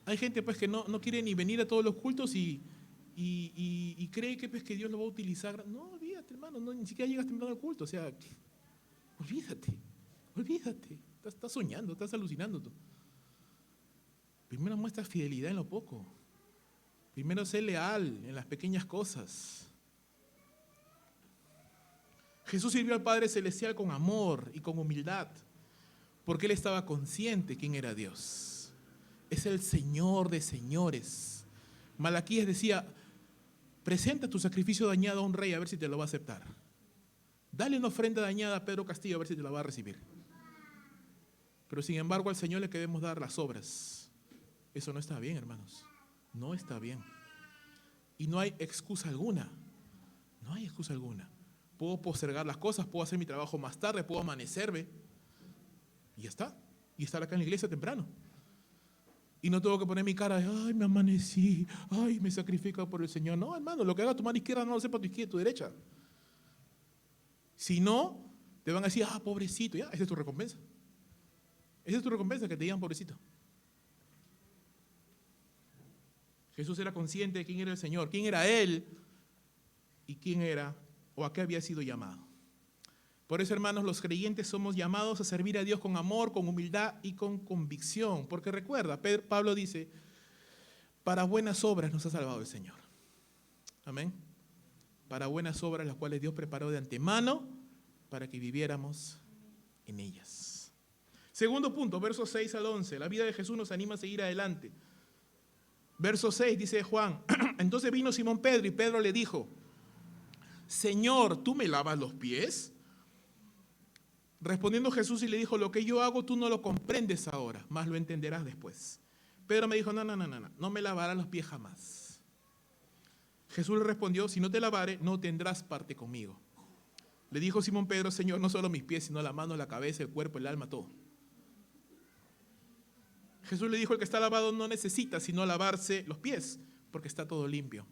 Speaker 1: Hay gente pues que no quiere ni venir a todos los cultos y cree que, pues, que Dios lo va a utilizar. No, olvídate, hermano, ni siquiera llegas temprano al culto. O sea, olvídate. Estás soñando, estás alucinando tú. Primero muestra fidelidad en lo poco. Primero sé leal en las pequeñas cosas. Jesús sirvió al Padre Celestial con amor y con humildad, porque Él estaba consciente quién era Dios. Es el Señor de señores. Malaquías decía, Presenta tu sacrificio dañado a un rey a ver si te lo va a aceptar. Dale una ofrenda dañada a Pedro Castillo a ver si te la va a recibir. Pero sin embargo al Señor le queremos dar las obras. Eso no está bien, hermanos. No está bien. Y no hay excusa alguna. No hay excusa alguna. Puedo postergar las cosas, puedo hacer mi trabajo más tarde, puedo amanecerme. Y ya está. Y estar acá en la iglesia temprano. Y no tengo que poner mi cara de, ay, me amanecí, ay, me sacrifico por el Señor. No, hermano, lo que haga tu mano izquierda no lo sepa tu izquierda, tu derecha. Si no, te van a decir, ah, pobrecito, ya, esa es tu recompensa. Esa es tu recompensa, que te digan pobrecito. Jesús era consciente de quién era el Señor, quién era Él y quién era o a qué había sido llamado. Por eso, hermanos, los creyentes somos llamados a servir a Dios con amor, con humildad y con convicción. Porque recuerda, Pablo dice, para buenas obras nos ha salvado el Señor. Amén. Para buenas obras las cuales Dios preparó de antemano para que viviéramos en ellas. Segundo punto, versos 6 al 11. La vida de Jesús nos anima a seguir adelante. Verso 6 dice Juan, entonces vino Simón Pedro y Pedro le dijo, Señor, ¿tú me lavas los pies? Respondiendo Jesús y le dijo, lo que yo hago tú no lo comprendes ahora, mas lo entenderás después. Pedro me dijo, no me lavarás los pies jamás. Jesús le respondió, si no te lavare, no tendrás parte conmigo. Le dijo Simón Pedro, Señor, no solo mis pies, sino la mano, la cabeza, el cuerpo, el alma, todo. Jesús le dijo, el que está lavado no necesita sino lavarse los pies, porque está todo limpio.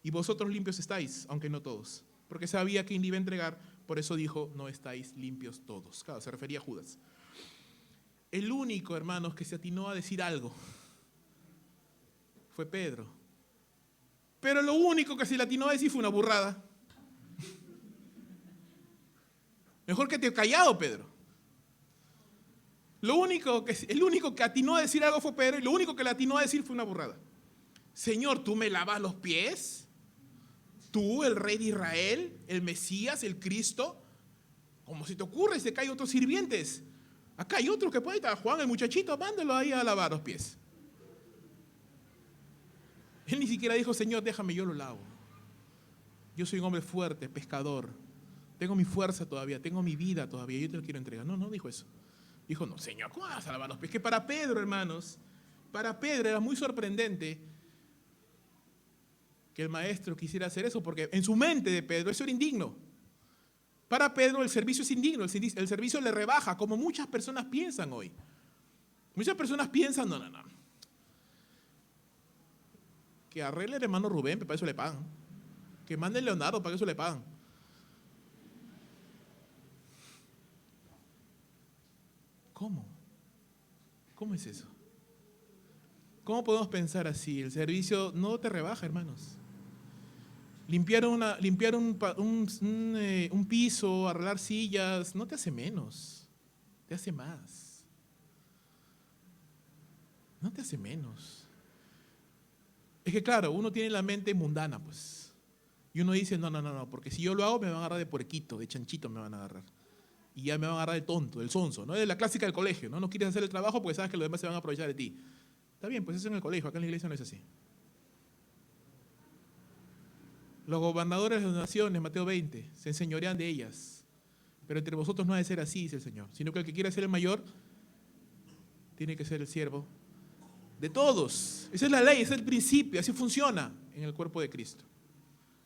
Speaker 1: Y vosotros limpios estáis, aunque no todos. Porque sabía quién le iba a entregar, por eso dijo, no estáis limpios todos. Claro, se refería a Judas. El único, hermanos, que se atinó a decir algo fue Pedro. Pero lo único que se le atinó a decir fue una burrada. Mejor que te callado, Pedro. El único que atinó a decir algo fue Pedro y lo único que le atinó a decir fue una burrada. Señor, ¿tú me lavas los pies? Tú, el rey de Israel, el Mesías, el Cristo. ¿Cómo se te ocurre? Se caen otros sirvientes. Acá hay otro que puede estar, Juan, el muchachito, mándalo ahí a lavar los pies. Él ni siquiera dijo, Señor, déjame, yo lo lavo. Yo soy un hombre fuerte, pescador. Tengo mi fuerza todavía, tengo mi vida todavía, yo te lo quiero entregar. No dijo eso. Dijo, no, Señor, ¿cómo vas a lavar los pies? Que para Pedro, hermanos, para Pedro era muy sorprendente que el maestro quisiera hacer eso, porque en su mente de Pedro eso era indigno. Para Pedro el servicio es indigno, el servicio le rebaja, como muchas personas piensan hoy. Muchas personas piensan, no. Que arregle el hermano Rubén, para eso le pagan. Que mande el Leonardo, para eso le pagan. ¿Cómo? ¿Cómo es eso? ¿Cómo podemos pensar así? El servicio no te rebaja, hermanos. Limpiar un piso, arreglar sillas, no te hace menos, te hace más. No te hace menos. Es que claro, uno tiene la mente mundana, pues. Y uno dice, no, porque si yo lo hago me van a agarrar de puerquito, de chanchito me van a agarrar. Y ya me van a agarrar de tonto, del sonso, ¿no? Es la clásica del colegio, ¿no? No quieres hacer el trabajo porque sabes que los demás se van a aprovechar de ti. Está bien, pues eso en el colegio, acá en la iglesia no es así. Los gobernadores de las naciones, Mateo 20, se enseñorean de ellas. Pero entre vosotros no ha de ser así, dice el Señor. Sino que el que quiera ser el mayor, tiene que ser el siervo de todos. Esa es la ley, ese es el principio, así funciona en el cuerpo de Cristo.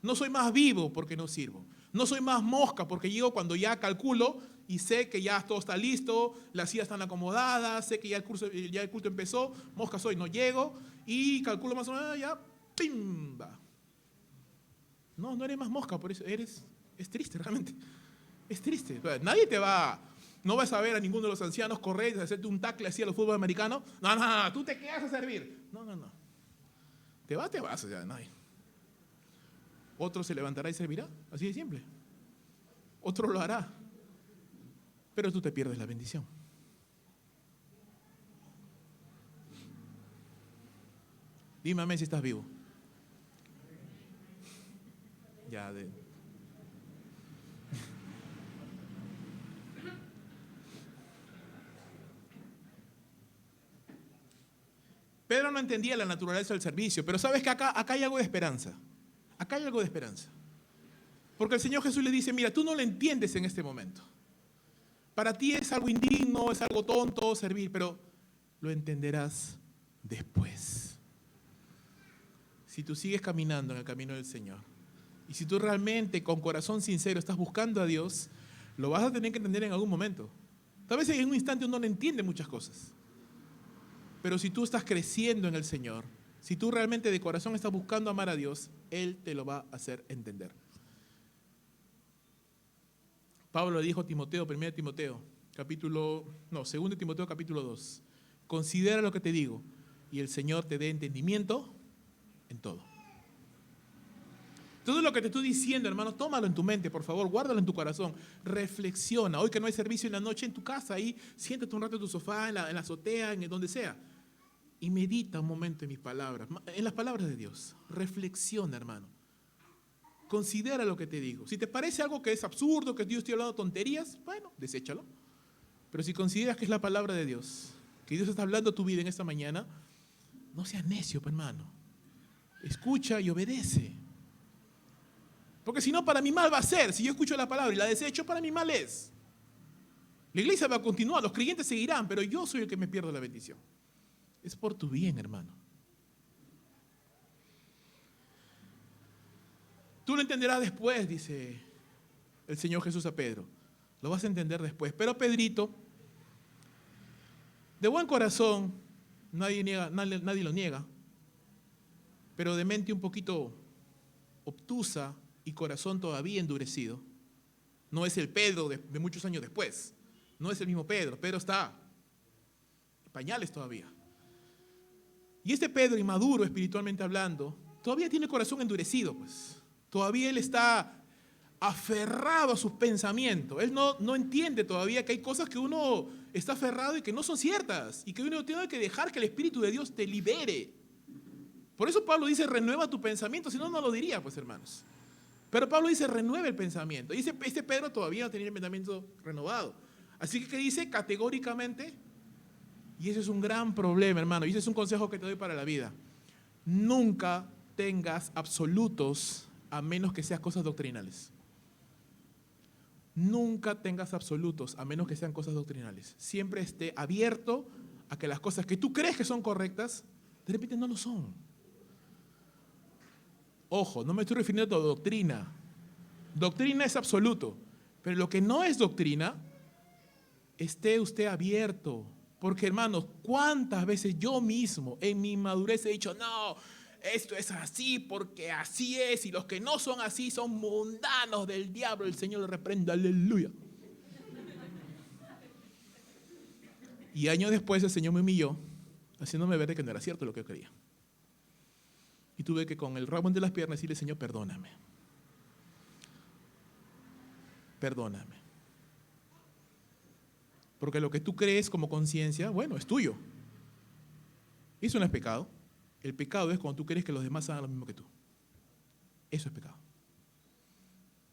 Speaker 1: No soy más vivo porque no sirvo. No soy más mosca porque llego cuando ya calculo y sé que ya todo está listo, las sillas están acomodadas, sé que ya el culto empezó, mosca soy, no llego y calculo más o menos, ya, ¡pimba! No eres más mosca, por eso es triste realmente. Es triste. Nadie no vas a ver a ninguno de los ancianos correr y hacerte un tackle así a los fútbol americanos. No, tú te quedas a servir. No. Te vas, o sea, nadie. Otro se levantará y servirá, así de simple. Otro lo hará. Pero tú te pierdes la bendición. Dime amén si estás vivo. Pedro no entendía la naturaleza del servicio, pero sabes que acá hay algo de esperanza. Acá hay algo de esperanza. Porque el Señor Jesús le dice, mira, tú no lo entiendes en este momento. Para ti es algo indigno, es algo tonto servir, pero lo entenderás después. Si tú sigues caminando en el camino del Señor, y si tú realmente con corazón sincero estás buscando a Dios, lo vas a tener que entender en algún momento. Tal vez en un instante uno no entiende muchas cosas. Pero si tú estás creciendo en el Señor, si tú realmente de corazón estás buscando amar a Dios, Él te lo va a hacer entender. Pablo le dijo a Timoteo, 2 Timoteo, capítulo 2. Considera lo que te digo y el Señor te dé entendimiento en todo. Todo lo que te estoy diciendo, hermano, tómalo en tu mente, por favor, guárdalo en tu corazón. Reflexiona. Hoy que no hay servicio en la noche en tu casa, ahí siéntate un rato en tu sofá, en la azotea, en donde sea. Y medita un momento en mis palabras, en las palabras de Dios. Reflexiona, hermano. Considera lo que te digo. Si te parece algo que es absurdo, que yo estoy hablando tonterías, bueno, deséchalo. Pero si consideras que es la palabra de Dios, que Dios está hablando a tu vida en esta mañana, no seas necio, hermano. Escucha y obedece. Porque si no, para mi mal va a ser. Si yo escucho la palabra y la desecho, para mi mal es. La iglesia va a continuar, los creyentes seguirán, pero yo soy el que me pierdo la bendición. Es por tu bien, hermano. Tú lo entenderás después, dice el Señor Jesús a Pedro. Lo vas a entender después. Pero Pedrito, de buen corazón, nadie lo niega, pero de mente un poquito obtusa y corazón todavía endurecido. No es el Pedro de muchos años después. No es el mismo Pedro. Pedro está en pañales todavía. Y este Pedro, inmaduro espiritualmente hablando, todavía tiene el corazón endurecido, pues. Todavía él está aferrado a sus pensamientos. Él no entiende todavía que hay cosas que uno está aferrado y que no son ciertas. Y que uno tiene que dejar que el Espíritu de Dios te libere. Por eso Pablo dice, renueva tu pensamiento. Si no, no lo diría, pues, hermanos. Pero Pablo dice, renueva el pensamiento. Y este Pedro todavía no tenía el pensamiento renovado. Así que dice categóricamente, y ese es un gran problema, hermano, y ese es un consejo que te doy para la vida. Nunca tengas absolutos a menos que sean cosas doctrinales. Nunca tengas absolutos a menos que sean cosas doctrinales. Siempre esté abierto a que las cosas que tú crees que son correctas, de repente no lo son. Ojo, no me estoy refiriendo a doctrina. Doctrina es absoluto. Pero lo que no es doctrina, esté usted abierto. Porque, hermanos, ¿cuántas veces yo mismo en mi madurez he dicho, no, esto es así porque así es, y los que no son así son mundanos del diablo, el Señor le reprenda, aleluya? Y años después el Señor me humilló, haciéndome ver que no era cierto lo que yo creía. Y tuve que con el rabo entre las piernas decirle, Señor, perdóname. Perdóname. Porque lo que tú crees como conciencia, bueno, es tuyo. Eso no es pecado. El pecado es cuando tú crees que los demás hagan lo mismo que tú. Eso es pecado.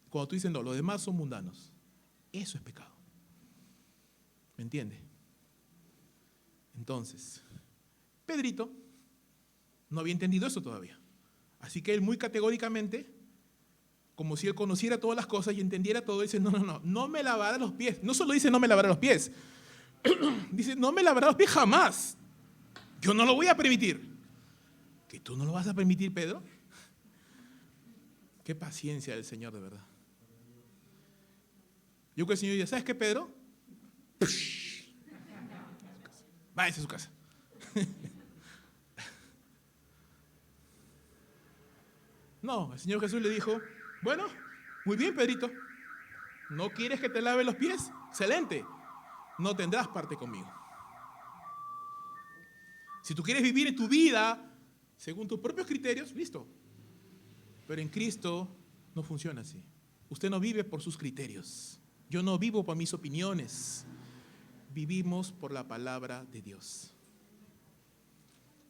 Speaker 1: Cuando tú dices, no, los demás son mundanos. Eso es pecado. ¿Me entiendes? Entonces, Pedrito no había entendido eso todavía. Así que él muy categóricamente, como si él conociera todas las cosas y entendiera todo, dice, no me lavará los pies. No solo dice, no me lavará los pies. Dice, no me lavará los pies jamás. Yo no lo voy a permitir. ¿Que tú no lo vas a permitir, Pedro? Qué paciencia del Señor, de verdad. Yo que el Señor dice, ¿sabes qué, Pedro? Váyase a su casa. No, el Señor Jesús le dijo, bueno, muy bien, Pedrito. ¿No quieres que te lave los pies? Excelente. No tendrás parte conmigo. Si tú quieres vivir en tu vida según tus propios criterios, listo. Pero en Cristo no funciona así. Usted no vive por sus criterios. Yo no vivo por mis opiniones. Vivimos por la palabra de Dios.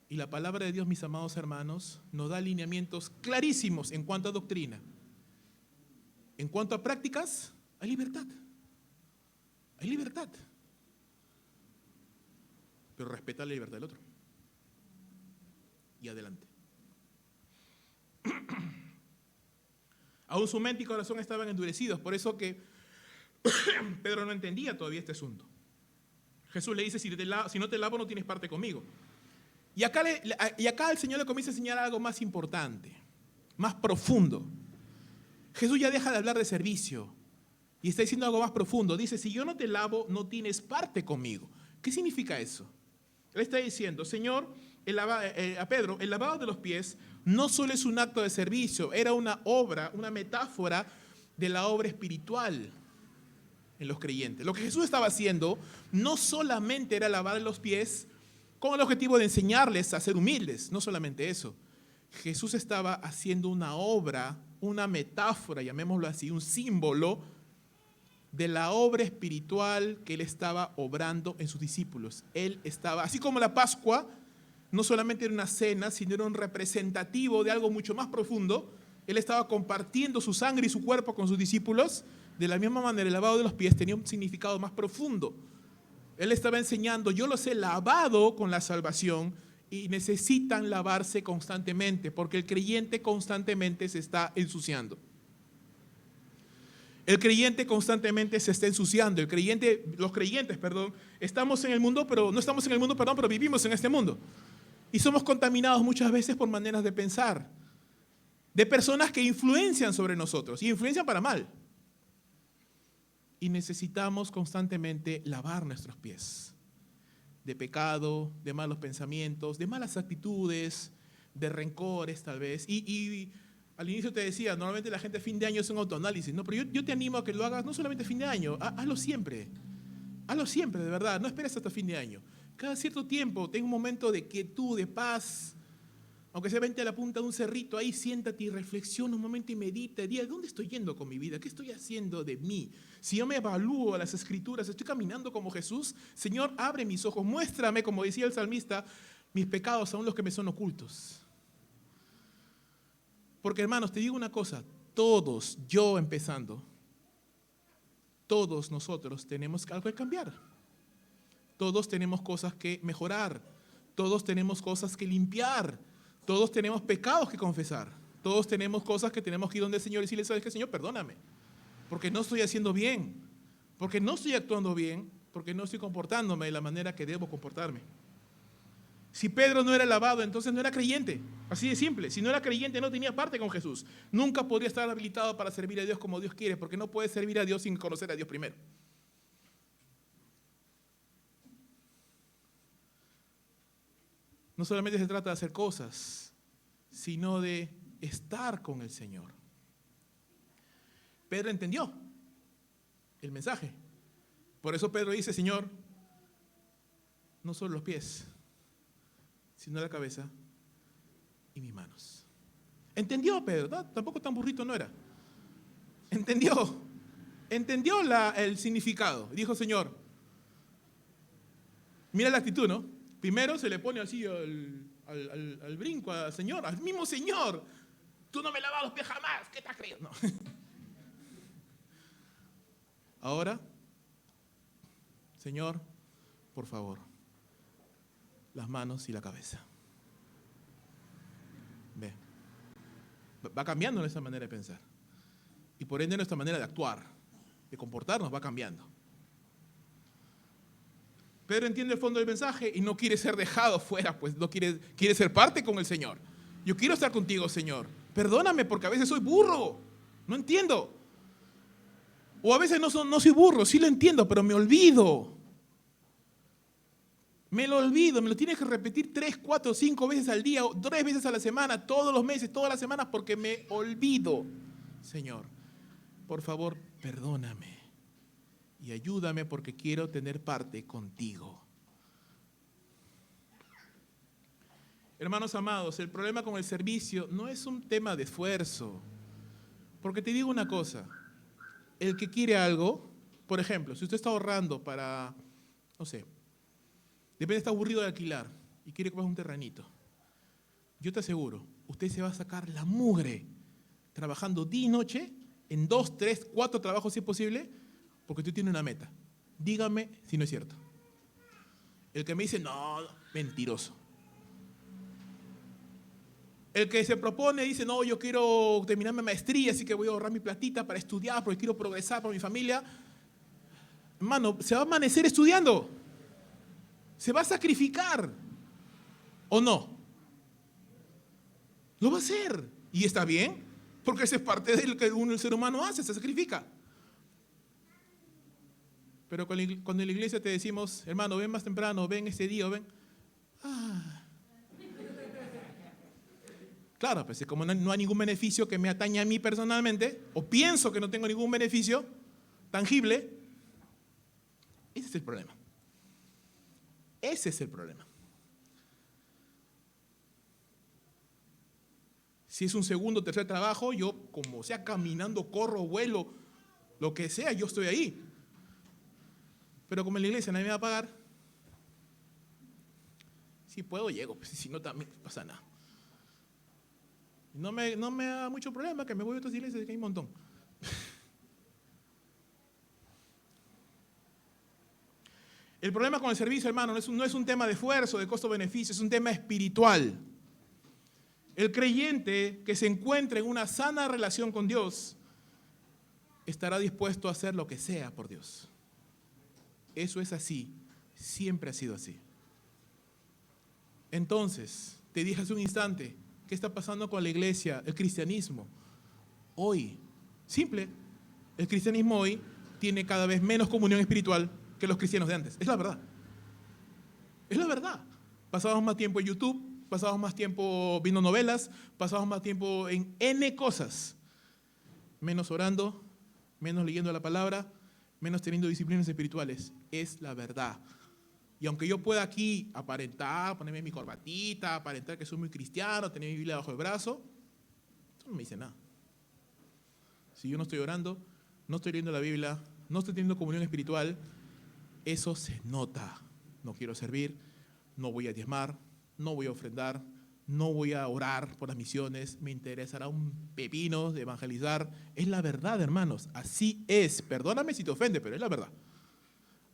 Speaker 1: Y la palabra de Dios, mis amados hermanos, nos da alineamientos clarísimos en cuanto a doctrina. En cuanto a prácticas, hay libertad. Hay libertad. Pero respeta la libertad del otro. Y adelante. Aún su mente y corazón estaban endurecidos. Por eso que Pedro no entendía todavía este asunto. Jesús le dice, si no te lavo no tienes parte conmigo. Y acá el Señor le comienza a enseñar algo más importante, más profundo. Jesús ya deja de hablar de servicio y está diciendo algo más profundo. Dice, si yo no te lavo, no tienes parte conmigo. ¿Qué significa eso? Él está diciendo, Señor, a Pedro, el lavado de los pies no solo es un acto de servicio, era una obra, una metáfora de la obra espiritual en los creyentes. Lo que Jesús estaba haciendo no solamente era lavar los pies con el objetivo de enseñarles a ser humildes, no solamente eso. Jesús estaba haciendo una obra, una metáfora, llamémoslo así, un símbolo de la obra espiritual que él estaba obrando en sus discípulos. Él estaba, así como la Pascua, no solamente era una cena, sino era un representativo de algo mucho más profundo. Él estaba compartiendo su sangre y su cuerpo con sus discípulos. De la misma manera, el lavado de los pies tenía un significado más profundo. Él estaba enseñando, yo los he lavado con la salvación y necesitan lavarse constantemente, porque el creyente constantemente se está ensuciando. El creyente constantemente se está ensuciando. Los creyentes, estamos en el mundo, pero no estamos en el mundo, pero vivimos en este mundo. Y somos contaminados muchas veces por maneras de pensar, de personas que influencian sobre nosotros, y influencian para mal. Y necesitamos constantemente lavar nuestros pies de pecado, de malos pensamientos, de malas actitudes, de rencores tal vez. Y al inicio te decía, normalmente la gente a fin de año es un autoanálisis, ¿no? Pero yo te animo a que lo hagas no solamente a fin de año, hazlo siempre. Hazlo siempre, de verdad, no esperes hasta fin de año. Cada cierto tiempo, ten un momento de quietud, de paz. Aunque sea vente a la punta de un cerrito, ahí siéntate y reflexiona un momento y medita. Diga, ¿dónde estoy yendo con mi vida? ¿Qué estoy haciendo de mí? Si yo me evalúo a las Escrituras, ¿estoy caminando como Jesús? Señor, abre mis ojos, muéstrame, como decía el salmista, mis pecados, aún los que me son ocultos. Porque hermanos, te digo una cosa, todos, yo empezando, todos nosotros tenemos algo que cambiar. Todos tenemos cosas que mejorar. Todos tenemos cosas que limpiar. Todos tenemos pecados que confesar. Todos tenemos cosas que tenemos que ir donde el Señor y decirle, ¿sabes qué, Señor? Perdóname. Porque no estoy haciendo bien. Porque no estoy actuando bien. Porque no estoy comportándome de la manera que debo comportarme. Si Pedro no era lavado, entonces no era creyente. Así de simple. Si no era creyente, no tenía parte con Jesús. Nunca podría estar habilitado para servir a Dios como Dios quiere. Porque no puede servir a Dios sin conocer a Dios primero. No solamente se trata de hacer cosas, sino de estar con el Señor. Pedro entendió el mensaje. Por eso Pedro dice, Señor, no solo los pies, sino la cabeza y mis manos. Entendió Pedro, ¿no? Tampoco tan burrito no era. Entendió el significado. Dijo, Señor, mira la actitud, ¿no? Primero se le pone así al brinco al Señor, al mismo Señor. Tú no me lavas los pies jamás, ¿qué te has creído? No. Ahora, Señor, por favor, las manos y la cabeza. Ve. Va cambiando nuestra manera de pensar. Y por ende nuestra manera de actuar, de comportarnos va cambiando. Pedro entiende el fondo del mensaje y no quiere ser dejado fuera, pues no quiere ser parte con el Señor. Yo quiero estar contigo, Señor. Perdóname porque a veces soy burro, no entiendo. O a veces no soy burro, sí lo entiendo, pero me olvido. Me lo olvido, me lo tienes que repetir 3, 4, 5 veces al día, 3 veces a la semana, todos los meses, todas las semanas, porque me olvido. Señor, por favor, perdóname. Y ayúdame porque quiero tener parte contigo. Hermanos amados, el problema con el servicio no es un tema de esfuerzo. Porque te digo una cosa, el que quiere algo, por ejemplo, si usted está ahorrando para, no sé, de repente está aburrido de alquilar y quiere comprar un terrenito, yo te aseguro, usted se va a sacar la mugre trabajando día y noche en 2, 3, 4 trabajos si es posible, porque tú tienes una meta. Dígame si no es cierto. El que me dice, no, mentiroso. El que se propone dice, no, yo quiero terminar mi maestría, así que voy a ahorrar mi platita para estudiar, porque quiero progresar por mi familia. Hermano, se va a amanecer estudiando. Se va a sacrificar. ¿O no? Lo va a hacer. Y está bien, porque eso es parte de lo que el ser humano hace, se sacrifica. Pero cuando en la iglesia te decimos, hermano, ven más temprano, ven este día, ven. Claro, pues como no hay ningún beneficio que me atañe a mí personalmente, o pienso que no tengo ningún beneficio tangible, ese es el problema. Ese es el problema. Si es un segundo o tercer trabajo, yo como sea caminando, corro, vuelo, lo que sea, yo estoy ahí. Pero como en la iglesia nadie me va a pagar, si puedo llego, pues si no también no pasa nada. No me da mucho problema que me voy a otras iglesias, que hay un montón. El problema con el servicio, hermano, no es un tema de esfuerzo, de costo-beneficio, es un tema espiritual. El creyente que se encuentra en una sana relación con Dios estará dispuesto a hacer lo que sea por Dios. Eso es así, siempre ha sido así. Entonces, te dije hace un instante, ¿qué está pasando con la iglesia, el cristianismo? Hoy, simple, el cristianismo hoy tiene cada vez menos comunión espiritual que los cristianos de antes. Es la verdad. Es la verdad. Pasamos más tiempo en YouTube, pasamos más tiempo viendo novelas, pasamos más tiempo en N cosas. Menos orando, menos leyendo la palabra, menos teniendo disciplinas espirituales. Es la verdad. Y aunque yo pueda aquí aparentar, ponerme mi corbatita, aparentar que soy muy cristiano, tener mi Biblia bajo el brazo, eso no me dice nada. Si yo no estoy orando, no estoy leyendo la Biblia, no estoy teniendo comunión espiritual, eso se nota. No quiero servir, no voy a diezmar, no voy a ofrendar, no voy a orar por las misiones, me interesará un pepino de evangelizar. Es la verdad, hermanos, así es. Perdóname si te ofende, pero es la verdad.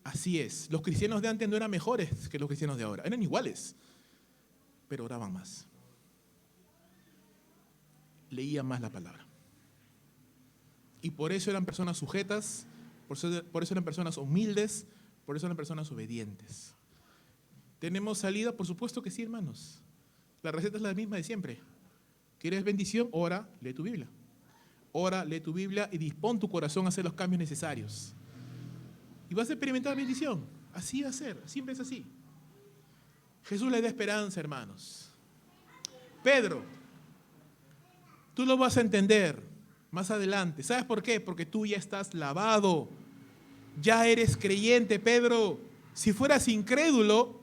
Speaker 1: Así es. Los cristianos de antes no eran mejores que los cristianos de ahora. Eran iguales, pero oraban más. Leían más la palabra. Y por eso eran personas sujetas, por eso eran personas humildes, por eso eran personas obedientes. ¿Tenemos salida? Por supuesto que sí, hermanos. La receta es la misma de siempre. ¿Quieres bendición? Ora, lee tu Biblia. Ora, lee tu Biblia y dispón tu corazón a hacer los cambios necesarios. Y vas a experimentar bendición. Así va a ser, siempre es así. Jesús le da esperanza, hermanos. Pedro, tú lo vas a entender más adelante. ¿Sabes por qué? Porque tú ya estás lavado. Ya eres creyente, Pedro. Si fueras incrédulo,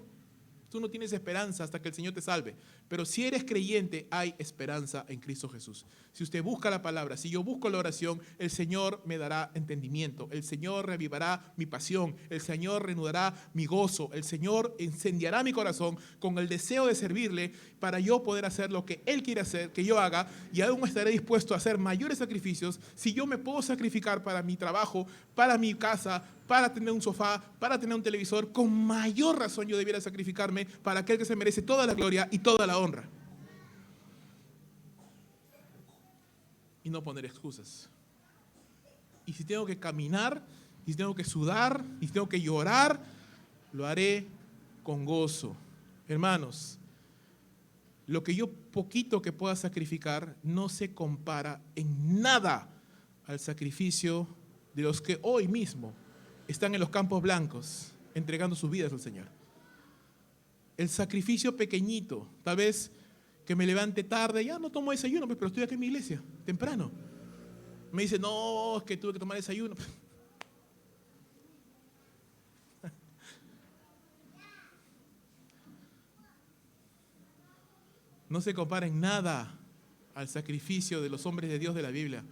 Speaker 1: tú no tienes esperanza hasta que el Señor te salve. Pero si eres creyente, hay esperanza en Cristo Jesús. Si usted busca la palabra, si yo busco la oración, el Señor me dará entendimiento. El Señor reavivará mi pasión. El Señor reanudará mi gozo. El Señor incendiará mi corazón con el deseo de servirle para yo poder hacer lo que Él quiere hacer, que yo haga. Y aún estaré dispuesto a hacer mayores sacrificios si yo me puedo sacrificar para mi trabajo, para mi casa, para tener un sofá, para tener un televisor. Con mayor razón yo debiera sacrificarme para aquel que se merece toda la gloria y toda la honra. Y no poner excusas. Y si tengo que caminar, y si tengo que sudar, y si tengo que llorar, lo haré con gozo. Hermanos, lo que yo poquito que pueda sacrificar no se compara en nada al sacrificio de los que hoy mismo están en los campos blancos entregando sus vidas al Señor. El sacrificio pequeñito, tal vez que me levante tarde, ya no tomo desayuno, pero estoy aquí en mi iglesia, temprano. Me dice, no, es que tuve que tomar desayuno. No se compara en nada al sacrificio de los hombres de Dios de la Biblia.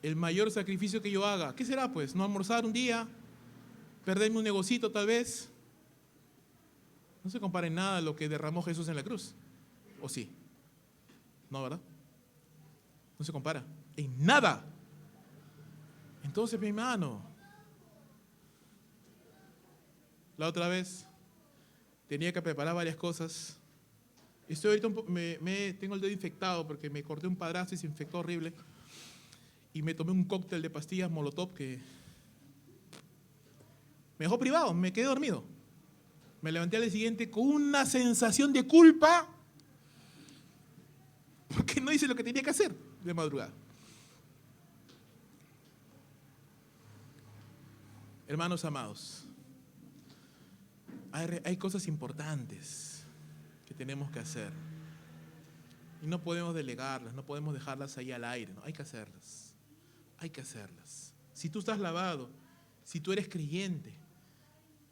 Speaker 1: El mayor sacrificio que yo haga, ¿qué será pues? ¿No almorzar un día? ¿Perderme un negocito tal vez? No se compara en nada a lo que derramó Jesús en la cruz. ¿O sí? No, ¿verdad? No se compara. En nada. Entonces, mi hermano, la otra vez tenía que preparar varias cosas Estoy ahorita tengo el dedo infectado porque me corté un padrastro y se infectó horrible. Y me tomé un cóctel de pastillas Molotov que me dejó privado, me quedé dormido. Me levanté al día siguiente con una sensación de culpa porque no hice lo que tenía que hacer de madrugada. Hermanos amados, hay cosas importantes que tenemos que hacer. Y no podemos delegarlas, no podemos dejarlas ahí al aire, ¿no? Hay que hacerlas. Hay que hacerlas. Si tú estás lavado, si tú eres creyente,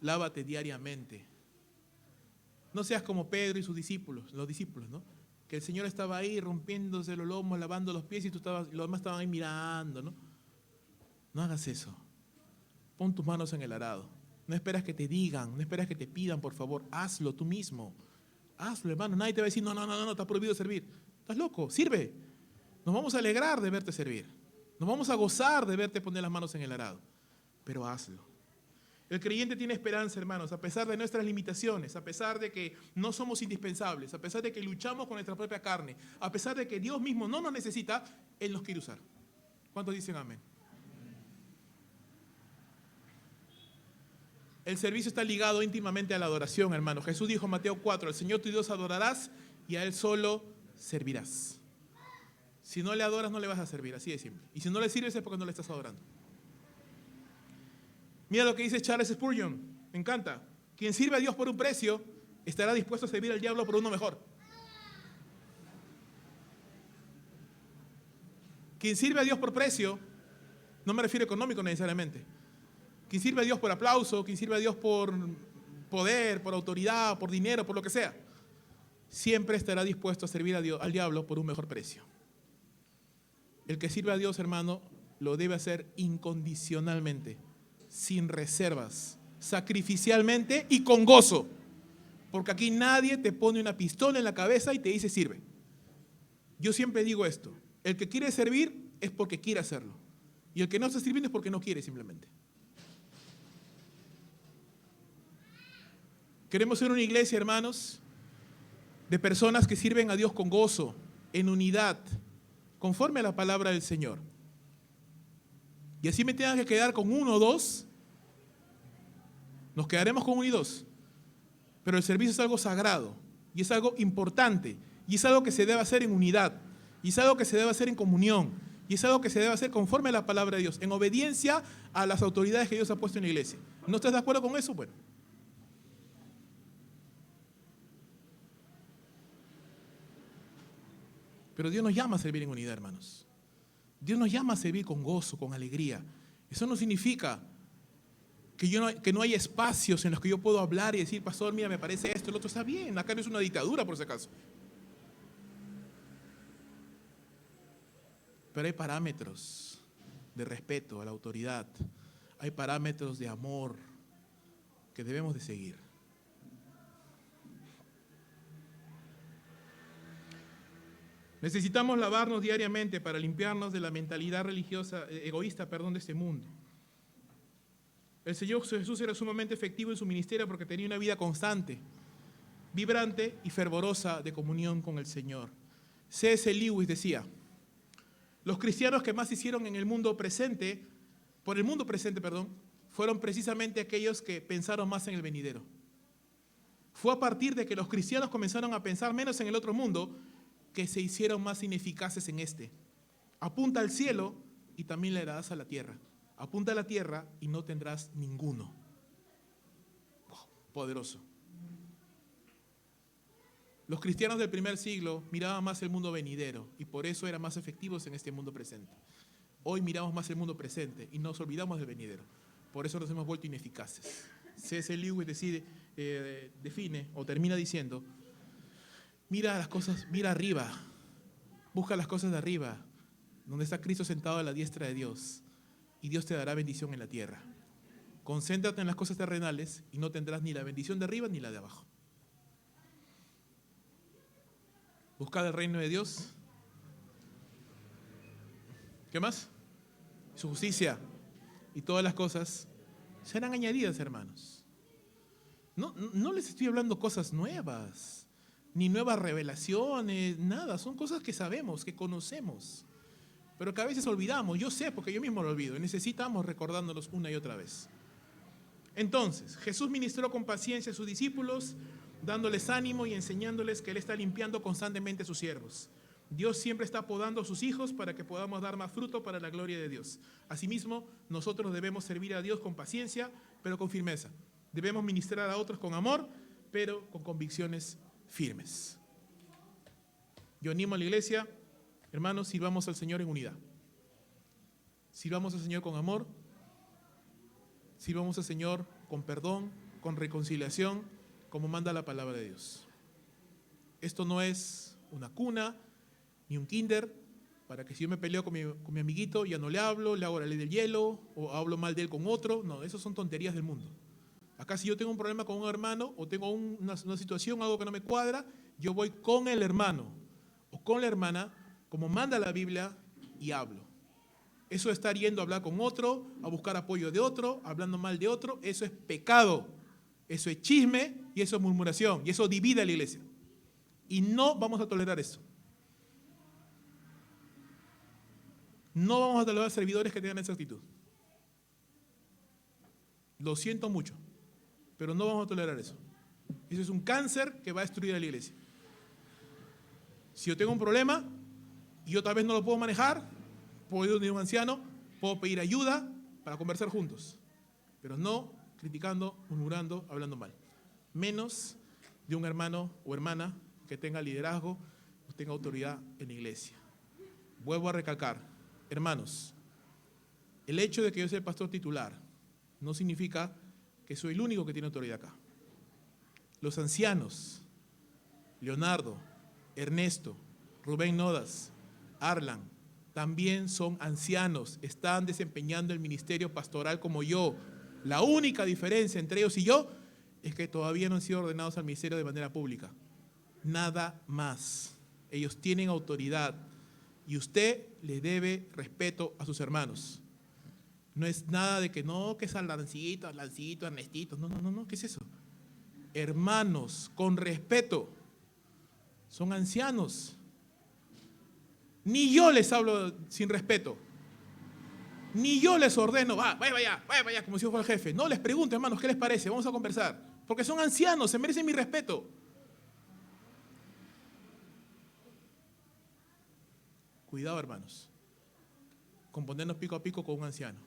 Speaker 1: lávate diariamente. No seas como Pedro y sus discípulos, los discípulos, ¿no? Que el Señor estaba ahí rompiéndose los lomos, lavando los pies y los demás estaban ahí mirando, ¿no? No hagas eso. Pon tus manos en el arado. No esperas que te digan, no esperas que te pidan, por favor. Hazlo tú mismo. Hazlo, hermano. Nadie te va a decir, no, está prohibido servir. Estás loco, sirve. Nos vamos a alegrar de verte servir. Nos vamos a gozar de verte poner las manos en el arado. Pero hazlo. El creyente tiene esperanza, hermanos, a pesar de nuestras limitaciones, a pesar de que no somos indispensables, a pesar de que luchamos con nuestra propia carne, a pesar de que Dios mismo no nos necesita, Él nos quiere usar. ¿Cuántos dicen amén? El servicio está ligado íntimamente a la adoración, hermano. Jesús dijo en Mateo 4, al Señor tu Dios adorarás y a Él solo servirás. Si no le adoras, no le vas a servir, así de simple. Y si no le sirves es porque no le estás adorando. Mira lo que dice Charles Spurgeon, me encanta. Quien sirve a Dios por un precio, estará dispuesto a servir al diablo por uno mejor. Quien sirve a Dios por precio, no me refiero económico necesariamente. Quien sirve a Dios por aplauso, quien sirve a Dios por poder, por autoridad, por dinero, por lo que sea, siempre estará dispuesto a servir a Dios, al diablo por un mejor precio. El que sirve a Dios, hermano, lo debe hacer incondicionalmente, sin reservas, sacrificialmente y con gozo. Porque aquí nadie te pone una pistola en la cabeza y te dice sirve. Yo siempre digo esto, el que quiere servir es porque quiere hacerlo. Y el que no está sirviendo es porque no quiere simplemente. Queremos ser una iglesia, hermanos, de personas que sirven a Dios con gozo, en unidad, conforme a la palabra del Señor. Y así me tengan que quedar con uno o dos, nos quedaremos con uno y dos. Pero el servicio es algo sagrado, y es algo importante, y es algo que se debe hacer en unidad, y es algo que se debe hacer en comunión, y es algo que se debe hacer conforme a la palabra de Dios, en obediencia a las autoridades que Dios ha puesto en la iglesia. ¿No estás de acuerdo con eso? Bueno. Pero Dios nos llama a servir en unidad, hermanos. Dios nos llama a servir con gozo, con alegría. Eso no significa que no hay espacios en los que yo puedo hablar y decir, pastor, mira, me parece esto, el otro. Está bien, acá no es una dictadura, por si acaso. Pero hay parámetros de respeto a la autoridad. Hay parámetros de amor que debemos de seguir. Necesitamos lavarnos diariamente para limpiarnos de la mentalidad religiosa, egoísta, de este mundo. El Señor Jesús era sumamente efectivo en su ministerio porque tenía una vida constante, vibrante y fervorosa de comunión con el Señor. C.S. Lewis decía, los cristianos que más hicieron en el mundo presente, fueron precisamente aquellos que pensaron más en el venidero. Fue a partir de que los cristianos comenzaron a pensar menos en el otro mundo que se hicieron más ineficaces en este. Apunta al cielo y también le darás a la tierra. Apunta a la tierra y no tendrás ninguno. Wow, poderoso. Los cristianos del primer siglo miraban más el mundo venidero y por eso eran más efectivos en este mundo presente. Hoy miramos más el mundo presente y nos olvidamos del venidero. Por eso nos hemos vuelto ineficaces. C.S. Lewis define o termina diciendo, mira las cosas, mira arriba, busca las cosas de arriba, donde está Cristo sentado a la diestra de Dios, y Dios te dará bendición en la tierra. Concéntrate en las cosas terrenales y no tendrás ni la bendición de arriba ni la de abajo. Buscad el reino de Dios. ¿Qué más? Su justicia y todas las cosas serán añadidas, hermanos. No les estoy hablando cosas nuevas. ni nuevas revelaciones, nada. Son cosas que sabemos, que conocemos, pero que a veces olvidamos. Yo sé, porque yo mismo lo olvido, y necesitamos recordándolos una y otra vez. Entonces, Jesús ministró con paciencia a sus discípulos, dándoles ánimo y enseñándoles que Él está limpiando constantemente a sus siervos. Dios siempre está podando a sus hijos para que podamos dar más fruto para la gloria de Dios. Asimismo, nosotros debemos servir a Dios con paciencia, pero con firmeza. Debemos ministrar a otros con amor, pero con convicciones firmes. Yo animo a la iglesia, hermanos, sirvamos al Señor en unidad. Sirvamos al Señor con amor, sirvamos al Señor con perdón, con reconciliación, como manda la palabra de Dios. Esto no es una cuna, ni un kinder, para que si yo me peleo con mi amiguito, ya no le hablo, le hago la ley del hielo, o hablo mal de él con otro. No, eso son tonterías del mundo. Acá si yo tengo un problema con un hermano, o tengo una situación, algo que no me cuadra, yo voy con el hermano, o con la hermana, como manda la Biblia, y hablo. Eso de estar yendo a hablar con otro, a buscar apoyo de otro, hablando mal de otro, eso es pecado. Eso es chisme y eso es murmuración. Y eso divide a la iglesia. Y no vamos a tolerar eso. No vamos a tolerar servidores que tengan esa actitud. Lo siento mucho, pero no vamos a tolerar eso. Eso es un cáncer que va a destruir a la iglesia. Si yo tengo un problema y yo tal vez no lo puedo manejar, puedo ir donde un anciano, puedo pedir ayuda para conversar juntos, pero no criticando, murmurando, hablando mal. Menos de un hermano o hermana que tenga liderazgo o tenga autoridad en la iglesia. Vuelvo a recalcar, hermanos, el hecho de que yo sea el pastor titular no significa que soy el único que tiene autoridad acá. Los ancianos, Leonardo, Ernesto, Rubén Nodas, Arlan, también son ancianos, están desempeñando el ministerio pastoral como yo. La única diferencia entre ellos y yo es que todavía no han sido ordenados al ministerio de manera pública. Nada más. Ellos tienen autoridad y usted le debe respeto a sus hermanos. No es nada de que no, que es Alancito, Ernestito. No, ¿qué es eso? Hermanos, con respeto. Son ancianos. Ni yo les hablo sin respeto. Ni yo les ordeno, vaya, como si yo fuera el jefe. No, les pregunto, hermanos, ¿qué les parece? Vamos a conversar. Porque son ancianos, se merecen mi respeto. Cuidado, hermanos, con ponernos pico a pico con un anciano,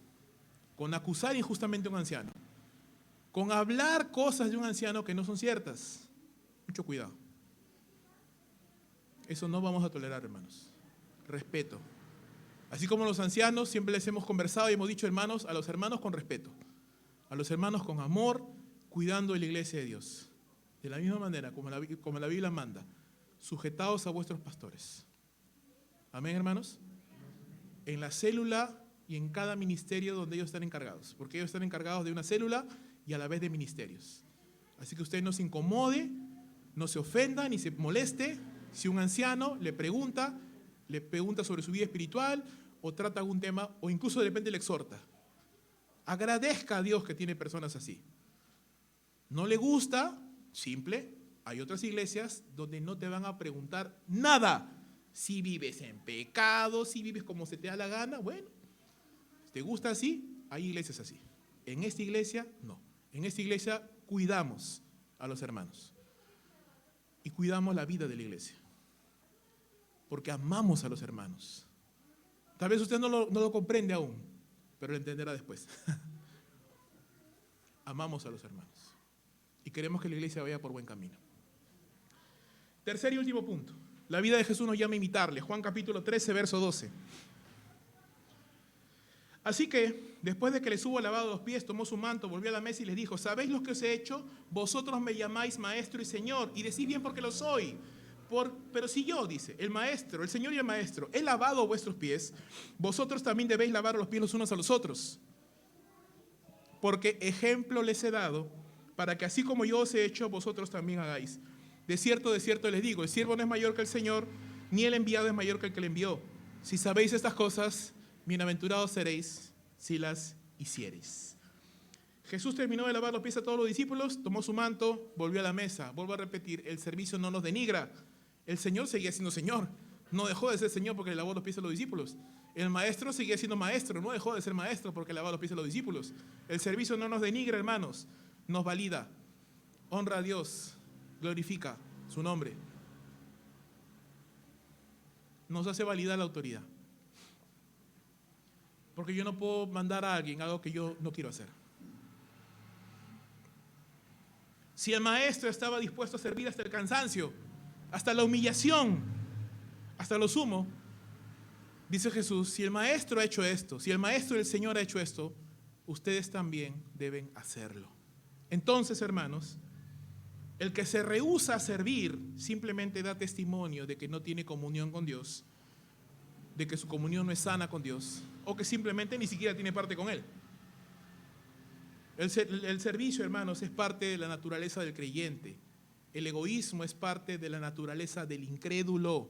Speaker 1: con acusar injustamente a un anciano, con hablar cosas de un anciano que no son ciertas. Mucho cuidado. Eso no vamos a tolerar, hermanos. Respeto. Así como los ancianos, siempre les hemos conversado y hemos dicho, hermanos, a los hermanos con respeto, a los hermanos con amor, cuidando de la iglesia de Dios. De la misma manera, como la Biblia manda, sujetados a vuestros pastores. Amén, hermanos. En la célula y en cada ministerio donde ellos están encargados, porque ellos están encargados de una célula y a la vez de ministerios. Así que usted no se incomode, no se ofenda ni se moleste si un anciano le pregunta sobre su vida espiritual o trata algún tema o incluso de repente le exhorta. Agradezca a Dios que tiene personas así. No le gusta, simple, hay otras iglesias donde no te van a preguntar nada. Si vives en pecado, si vives como se te da la gana, bueno, ¿te gusta así? Hay iglesias así. En esta iglesia, no. En esta iglesia cuidamos a los hermanos y cuidamos la vida de la iglesia. Porque amamos a los hermanos. Tal vez usted no lo comprende aún, pero lo entenderá después. Amamos a los hermanos y queremos que la iglesia vaya por buen camino. Tercer y último punto. La vida de Jesús nos llama a imitarle. Juan capítulo 13, verso 12. Así que, después de que les hubo lavado los pies, tomó su manto, volvió a la mesa y les dijo, ¿sabéis lo que os he hecho? Vosotros me llamáis maestro y señor, y decís bien porque lo soy. Pero si yo, dice, el maestro, el señor y el maestro, he lavado vuestros pies, vosotros también debéis lavar los pies los unos a los otros. Porque ejemplo les he dado, para que así como yo os he hecho, vosotros también hagáis. De cierto les digo, el siervo no es mayor que el Señor, ni el enviado es mayor que el que le envió. Si sabéis estas cosas, bienaventurados seréis si las hiciereis. Jesús terminó de lavar los pies a todos los discípulos, tomó su manto, volvió a la mesa. Vuelvo a repetir, el servicio no nos denigra. El Señor seguía siendo Señor. No dejó de ser Señor porque le lavó los pies a los discípulos. El maestro seguía siendo maestro. No dejó de ser maestro porque lavaba los pies a los discípulos. El servicio no nos denigra, hermanos. Nos valida. Honra a Dios. Glorifica su nombre. Nos hace validar la autoridad. Porque yo no puedo mandar a alguien algo que yo no quiero hacer. Si el maestro estaba dispuesto a servir hasta el cansancio, hasta la humillación, hasta lo sumo, dice Jesús, si el maestro ha hecho esto, si el maestro del Señor ha hecho esto, ustedes también deben hacerlo. Entonces, hermanos, el que se rehúsa a servir simplemente da testimonio de que no tiene comunión con Dios, de que su comunión no es sana con Dios, o que simplemente ni siquiera tiene parte con Él. El servicio, hermanos, es parte de la naturaleza del creyente. El egoísmo es parte de la naturaleza del incrédulo.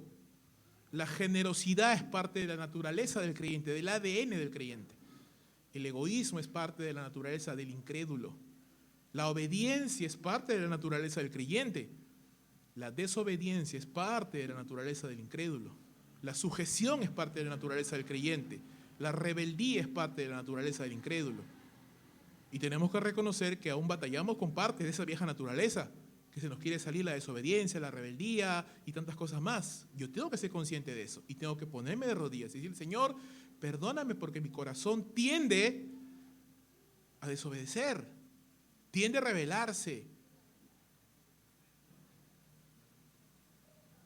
Speaker 1: La generosidad es parte de la naturaleza del creyente, del ADN del creyente. El egoísmo es parte de la naturaleza del incrédulo. La obediencia es parte de la naturaleza del creyente. La desobediencia es parte de la naturaleza del incrédulo. La sujeción es parte de la naturaleza del creyente. La rebeldía es parte de la naturaleza del incrédulo. Y tenemos que reconocer que aún batallamos con parte de esa vieja naturaleza, que se nos quiere salir la desobediencia, la rebeldía y tantas cosas más. Yo tengo que ser consciente de eso y tengo que ponerme de rodillas y decir, Señor, perdóname porque mi corazón tiende a desobedecer, tiende a rebelarse.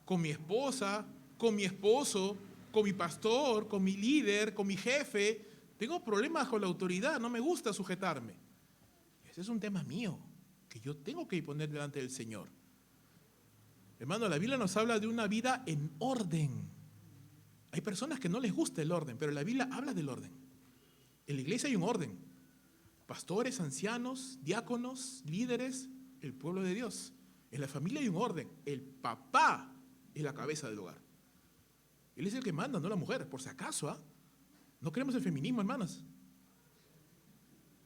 Speaker 1: Con mi esposa, con mi esposo, con mi pastor, con mi líder, con mi jefe. Tengo problemas con la autoridad, no me gusta sujetarme. Ese es un tema mío, que yo tengo que poner delante del Señor. Hermano, la Biblia nos habla de una vida en orden. Hay personas que no les gusta el orden, pero la Biblia habla del orden. En la iglesia hay un orden. Pastores, ancianos, diáconos, líderes, el pueblo de Dios. En la familia hay un orden. El papá es la cabeza del hogar. Él es el que manda, no la mujer, por si acaso, ¿ah? No queremos el feminismo, hermanas.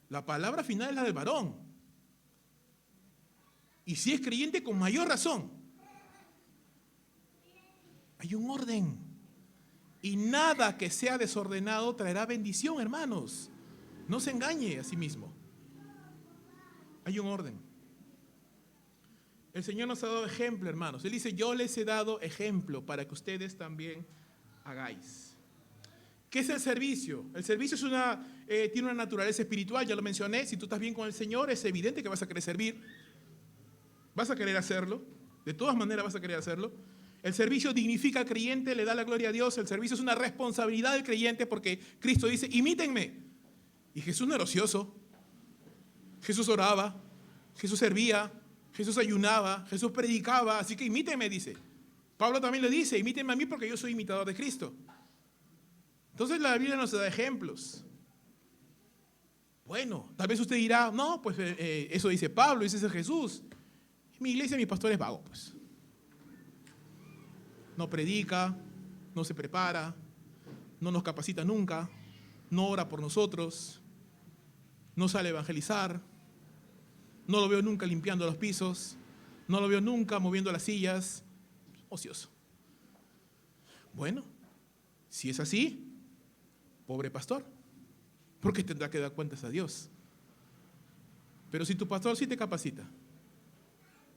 Speaker 1: La palabra final es la del varón. Y si es creyente, con mayor razón. Hay un orden. Y nada que sea desordenado traerá bendición, hermanos. No se engañe a sí mismo. Hay un orden. El Señor nos ha dado ejemplo, hermanos. Él dice, yo les he dado ejemplo para que ustedes también hagáis. ¿Qué es el servicio? El servicio tiene una naturaleza espiritual, ya lo mencioné. Si tú estás bien con el Señor, es evidente que vas a querer servir. Vas a querer hacerlo. De todas maneras vas a querer hacerlo. El servicio dignifica al creyente, le da la gloria a Dios. El servicio es una responsabilidad del creyente porque Cristo dice, imítenme. Y Jesús no era ocioso. Jesús oraba, Jesús servía, Jesús ayunaba, Jesús predicaba. Así que imítenme, dice. Pablo también le dice, imítenme a mí porque yo soy imitador de Cristo. Entonces la Biblia nos da ejemplos. Bueno, tal vez usted dirá, no, pues eso dice Pablo, dice Jesús. En mi iglesia mi pastor es vago, pues. No predica, no se prepara, no nos capacita nunca, no ora por nosotros, no sale a evangelizar, no lo veo nunca limpiando los pisos, no lo veo nunca moviendo las sillas, ocioso. Bueno, si es así, pobre pastor, porque tendrá que dar cuentas a Dios. Pero si tu pastor sí te capacita,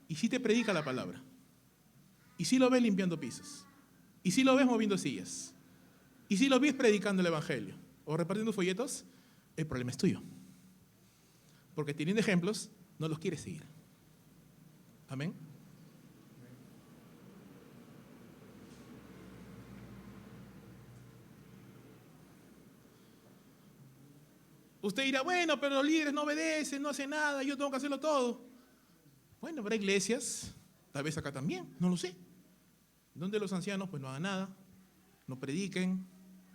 Speaker 1: y sí te predica la palabra, y sí lo ves limpiando pisos, y sí lo ves moviendo sillas, y sí lo ves predicando el evangelio, o repartiendo folletos, el problema es tuyo. Porque teniendo ejemplos, no los quieres seguir. Amén. Usted dirá, bueno, pero los líderes no obedecen, no hacen nada, yo tengo que hacerlo todo. Bueno, habrá iglesias, tal vez acá también, no lo sé, donde los ancianos pues no hagan nada, no prediquen,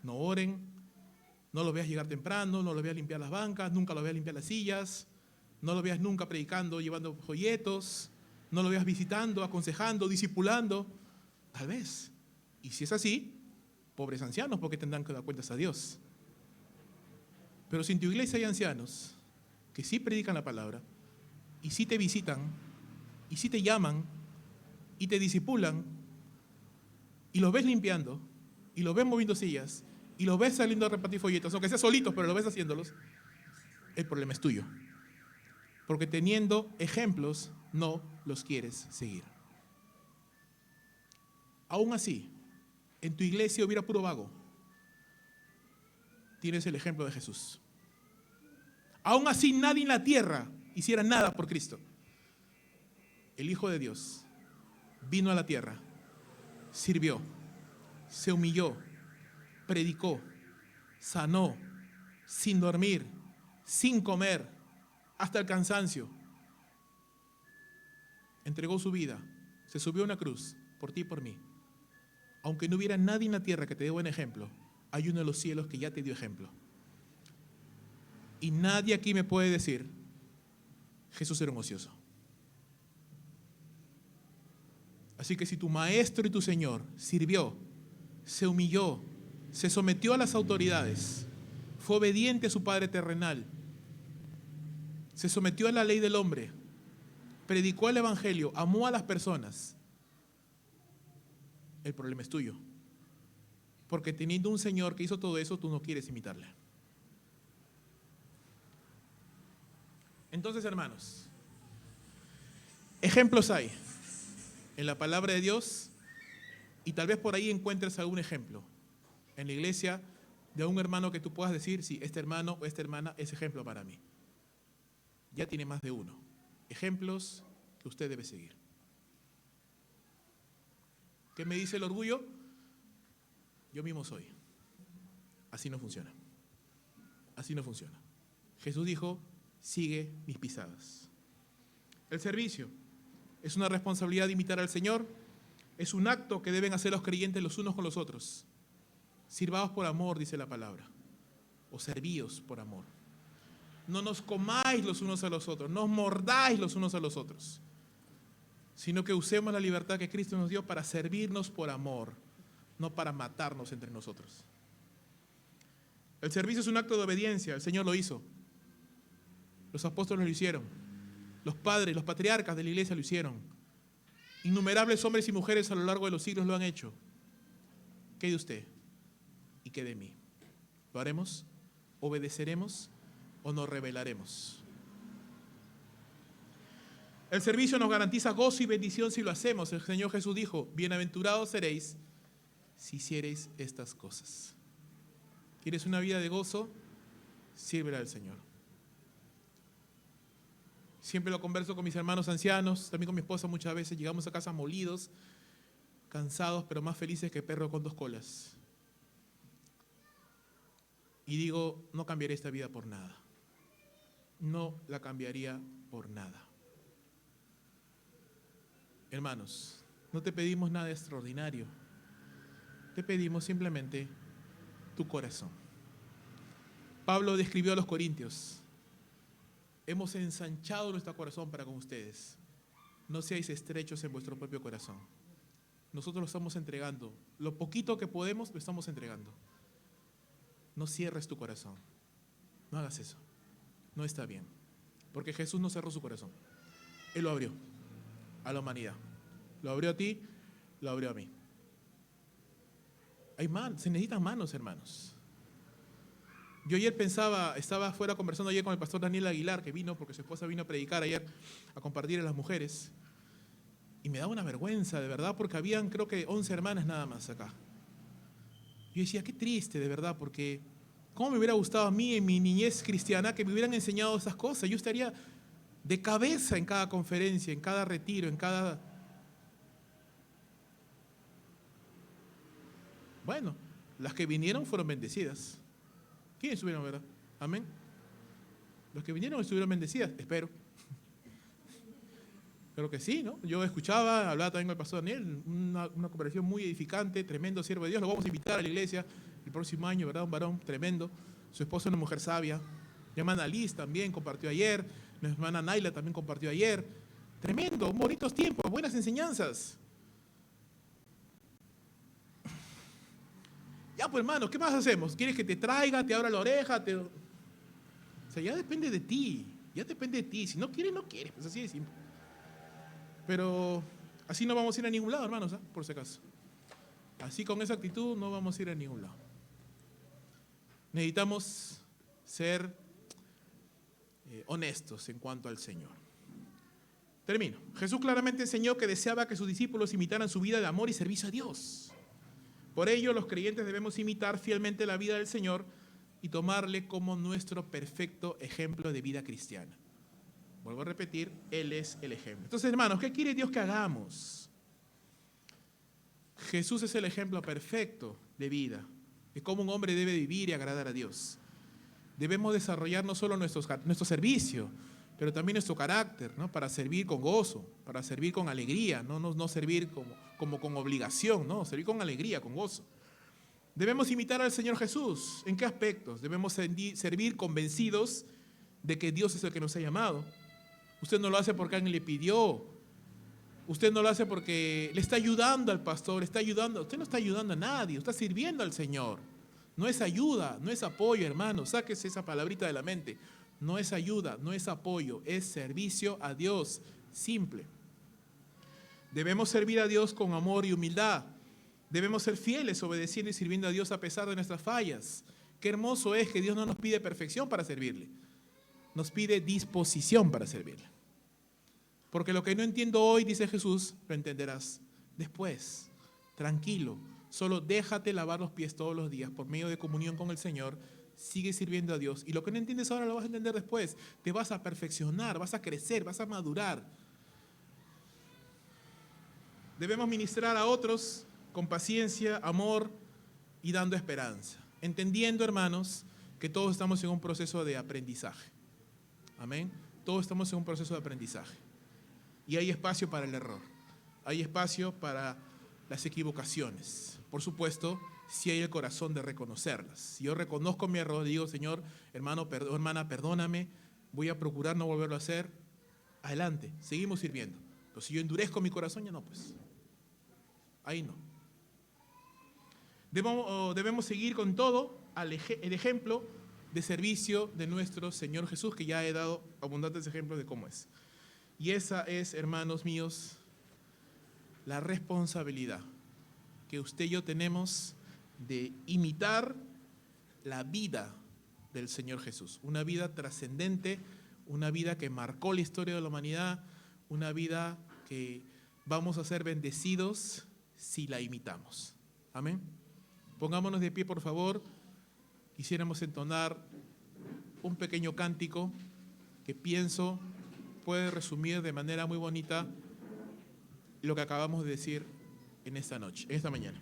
Speaker 1: no oren, no los veas llegar temprano, no los veas limpiar las bancas, nunca los veas limpiar las sillas, no los veas nunca predicando, llevando folletos, no los veas visitando, aconsejando, discipulando, tal vez. Y si es así, pobres ancianos, porque tendrán que dar cuentas a Dios. Pero si en tu iglesia hay ancianos que sí predican la palabra, y sí te visitan, y sí te llaman, y te disipulan, y los ves limpiando, y los ves moviendo sillas, y los ves saliendo a repartir folletos, aunque sea solitos, pero los ves haciéndolos, el problema es tuyo. Porque teniendo ejemplos, no los quieres seguir. Aún así, en tu iglesia hubiera puro vago. Tienes el ejemplo de Jesús. Aún así, nadie en la tierra hiciera nada por Cristo. El Hijo de Dios vino a la tierra, sirvió, se humilló, predicó, sanó, sin dormir, sin comer, hasta el cansancio. Entregó su vida, se subió a una cruz, por ti y por mí. Aunque no hubiera nadie en la tierra que te dé buen ejemplo, hay uno en los cielos que ya te dio ejemplo. Y nadie aquí me puede decir, Jesús era un ocioso. Así que si tu maestro y tu Señor sirvió, se humilló, se sometió a las autoridades, fue obediente a su Padre terrenal, se sometió a la ley del hombre, predicó el Evangelio, amó a las personas, el problema es tuyo. Porque teniendo un Señor que hizo todo eso, tú no quieres imitarle. Entonces, hermanos, ejemplos hay en la palabra de Dios y tal vez por ahí encuentres algún ejemplo en la iglesia de un hermano que tú puedas decir, sí, este hermano o esta hermana es ejemplo para mí. Ya tiene más de uno. Ejemplos que usted debe seguir. ¿Qué me dice el orgullo? Yo mismo soy. Así no funciona. Así no funciona. Jesús dijo, sigue mis pisadas. El servicio es una responsabilidad de imitar al Señor. Es un acto que deben hacer los creyentes los unos con los otros. Sirvaos por amor, dice la palabra. O servíos por amor. No nos comáis los unos a los otros. No os mordáis los unos a los otros. Sino que usemos la libertad que Cristo nos dio para servirnos por amor. No para matarnos entre nosotros. El servicio es un acto de obediencia. El Señor lo hizo. Los apóstoles lo hicieron. Los padres, los patriarcas de la iglesia lo hicieron. Innumerables hombres y mujeres a lo largo de los siglos lo han hecho. ¿Qué de usted? ¿Y qué de mí? ¿Lo haremos? ¿Obedeceremos? ¿O nos rebelaremos? El servicio nos garantiza gozo y bendición si lo hacemos. El Señor Jesús dijo, bienaventurados seréis si hiciereis estas cosas. ¿Quieres una vida de gozo? Sírvela al Señor. Siempre lo converso con mis hermanos ancianos, también con mi esposa muchas veces. Llegamos a casa molidos, cansados, pero más felices que perro con dos colas. Y digo, no cambiaré esta vida por nada. No la cambiaría por nada. Hermanos, no te pedimos nada extraordinario. Te pedimos simplemente tu corazón. Pablo describió a los corintios. Hemos ensanchado nuestro corazón para con ustedes. No seáis estrechos en vuestro propio corazón. Nosotros lo estamos entregando. Lo poquito que podemos lo estamos entregando. No cierres tu corazón. No hagas eso. No está bien. Porque Jesús no cerró su corazón. Él lo abrió a la humanidad. Lo abrió a ti, lo abrió a mí. Se necesitan manos, hermanos. Yo ayer pensaba, estaba afuera conversando ayer con el pastor Daniel Aguilar, que vino porque su esposa vino a predicar ayer, a compartir a las mujeres. Y me daba una vergüenza, de verdad, porque habían creo que 11 hermanas nada más acá. Yo decía, qué triste, de verdad, porque cómo me hubiera gustado a mí en mi niñez cristiana que me hubieran enseñado esas cosas. Yo estaría de cabeza en cada conferencia, en cada retiro, en cada... Bueno, las que vinieron fueron bendecidas. ¿Quiénes estuvieron, verdad? Amén. Los que vinieron estuvieron bendecidas, espero. Creo que sí, ¿no? Yo escuchaba, hablaba también con el pastor Daniel, una conversación muy edificante, tremendo siervo de Dios. Lo vamos a invitar a la iglesia el próximo año, ¿verdad? Un varón tremendo. Su esposa es una mujer sabia. Mi hermana Liz también compartió ayer. Mi hermana Naila también compartió ayer. Tremendo, bonitos tiempos, buenas enseñanzas. Ya, pues hermano, ¿qué más hacemos? ¿Quieres que te traiga, te abra la oreja? O sea, ya depende de ti. Ya depende de ti. Si no quieres, no quieres. Pues así de simple. Pero así no vamos a ir a ningún lado, hermanos, por si acaso. Así con esa actitud no vamos a ir a ningún lado. Necesitamos ser honestos en cuanto al Señor. Termino. Jesús claramente enseñó que deseaba que sus discípulos imitaran su vida de amor y servicio a Dios. Por ello, los creyentes debemos imitar fielmente la vida del Señor y tomarle como nuestro perfecto ejemplo de vida cristiana. Vuelvo a repetir, Él es el ejemplo. Entonces, hermanos, ¿qué quiere Dios que hagamos? Jesús es el ejemplo perfecto de vida, de cómo un hombre debe vivir y agradar a Dios. Debemos desarrollar no solo nuestro servicio, pero también nuestro carácter, ¿no? Para servir con gozo, para servir con alegría, no servir como con obligación, ¿no? Servir con alegría, con gozo. Debemos imitar al Señor Jesús. ¿En qué aspectos? Debemos servir convencidos de que Dios es el que nos ha llamado. Usted no lo hace porque alguien le pidió. Usted no lo hace porque le está ayudando al pastor, le está ayudando. Usted no está ayudando a nadie, está sirviendo al Señor. No es ayuda, no es apoyo, hermano. Sáquese esa palabrita de la mente. No es ayuda, no es apoyo, es servicio a Dios, simple. Debemos servir a Dios con amor y humildad. Debemos ser fieles, obedeciendo y sirviendo a Dios a pesar de nuestras fallas. Qué hermoso es que Dios no nos pide perfección para servirle. Nos pide disposición para servirle. Porque lo que no entiendo hoy, dice Jesús, lo entenderás después. Tranquilo, solo déjate lavar los pies todos los días por medio de comunión con el Señor. Sigue sirviendo a Dios. Y lo que no entiendes ahora lo vas a entender después. Te vas a perfeccionar, vas a crecer, vas a madurar. Debemos ministrar a otros con paciencia, amor y dando esperanza. Entendiendo, hermanos, que todos estamos en un proceso de aprendizaje. Amén. Todos estamos en un proceso de aprendizaje. Y hay espacio para el error. Hay espacio para las equivocaciones. Por supuesto, si hay el corazón de reconocerlas. Si yo reconozco mi error, digo, Señor, hermano, hermana, perdóname, voy a procurar no volverlo a hacer. Adelante, seguimos sirviendo. Pero si yo endurezco mi corazón, ya no, pues. Ahí no. Debemos seguir con todo el ejemplo de servicio de nuestro Señor Jesús, que ya he dado abundantes ejemplos de cómo es. Y esa es, hermanos míos, la responsabilidad que usted y yo tenemos de imitar la vida del Señor Jesús. Una vida trascendente, una vida que marcó la historia de la humanidad, una vida que vamos a ser bendecidos si la imitamos. Amén. Pongámonos de pie, por favor. Quisiéramos entonar un pequeño cántico que pienso puede resumir de manera muy bonita lo que acabamos de decir en esta noche, en esta mañana.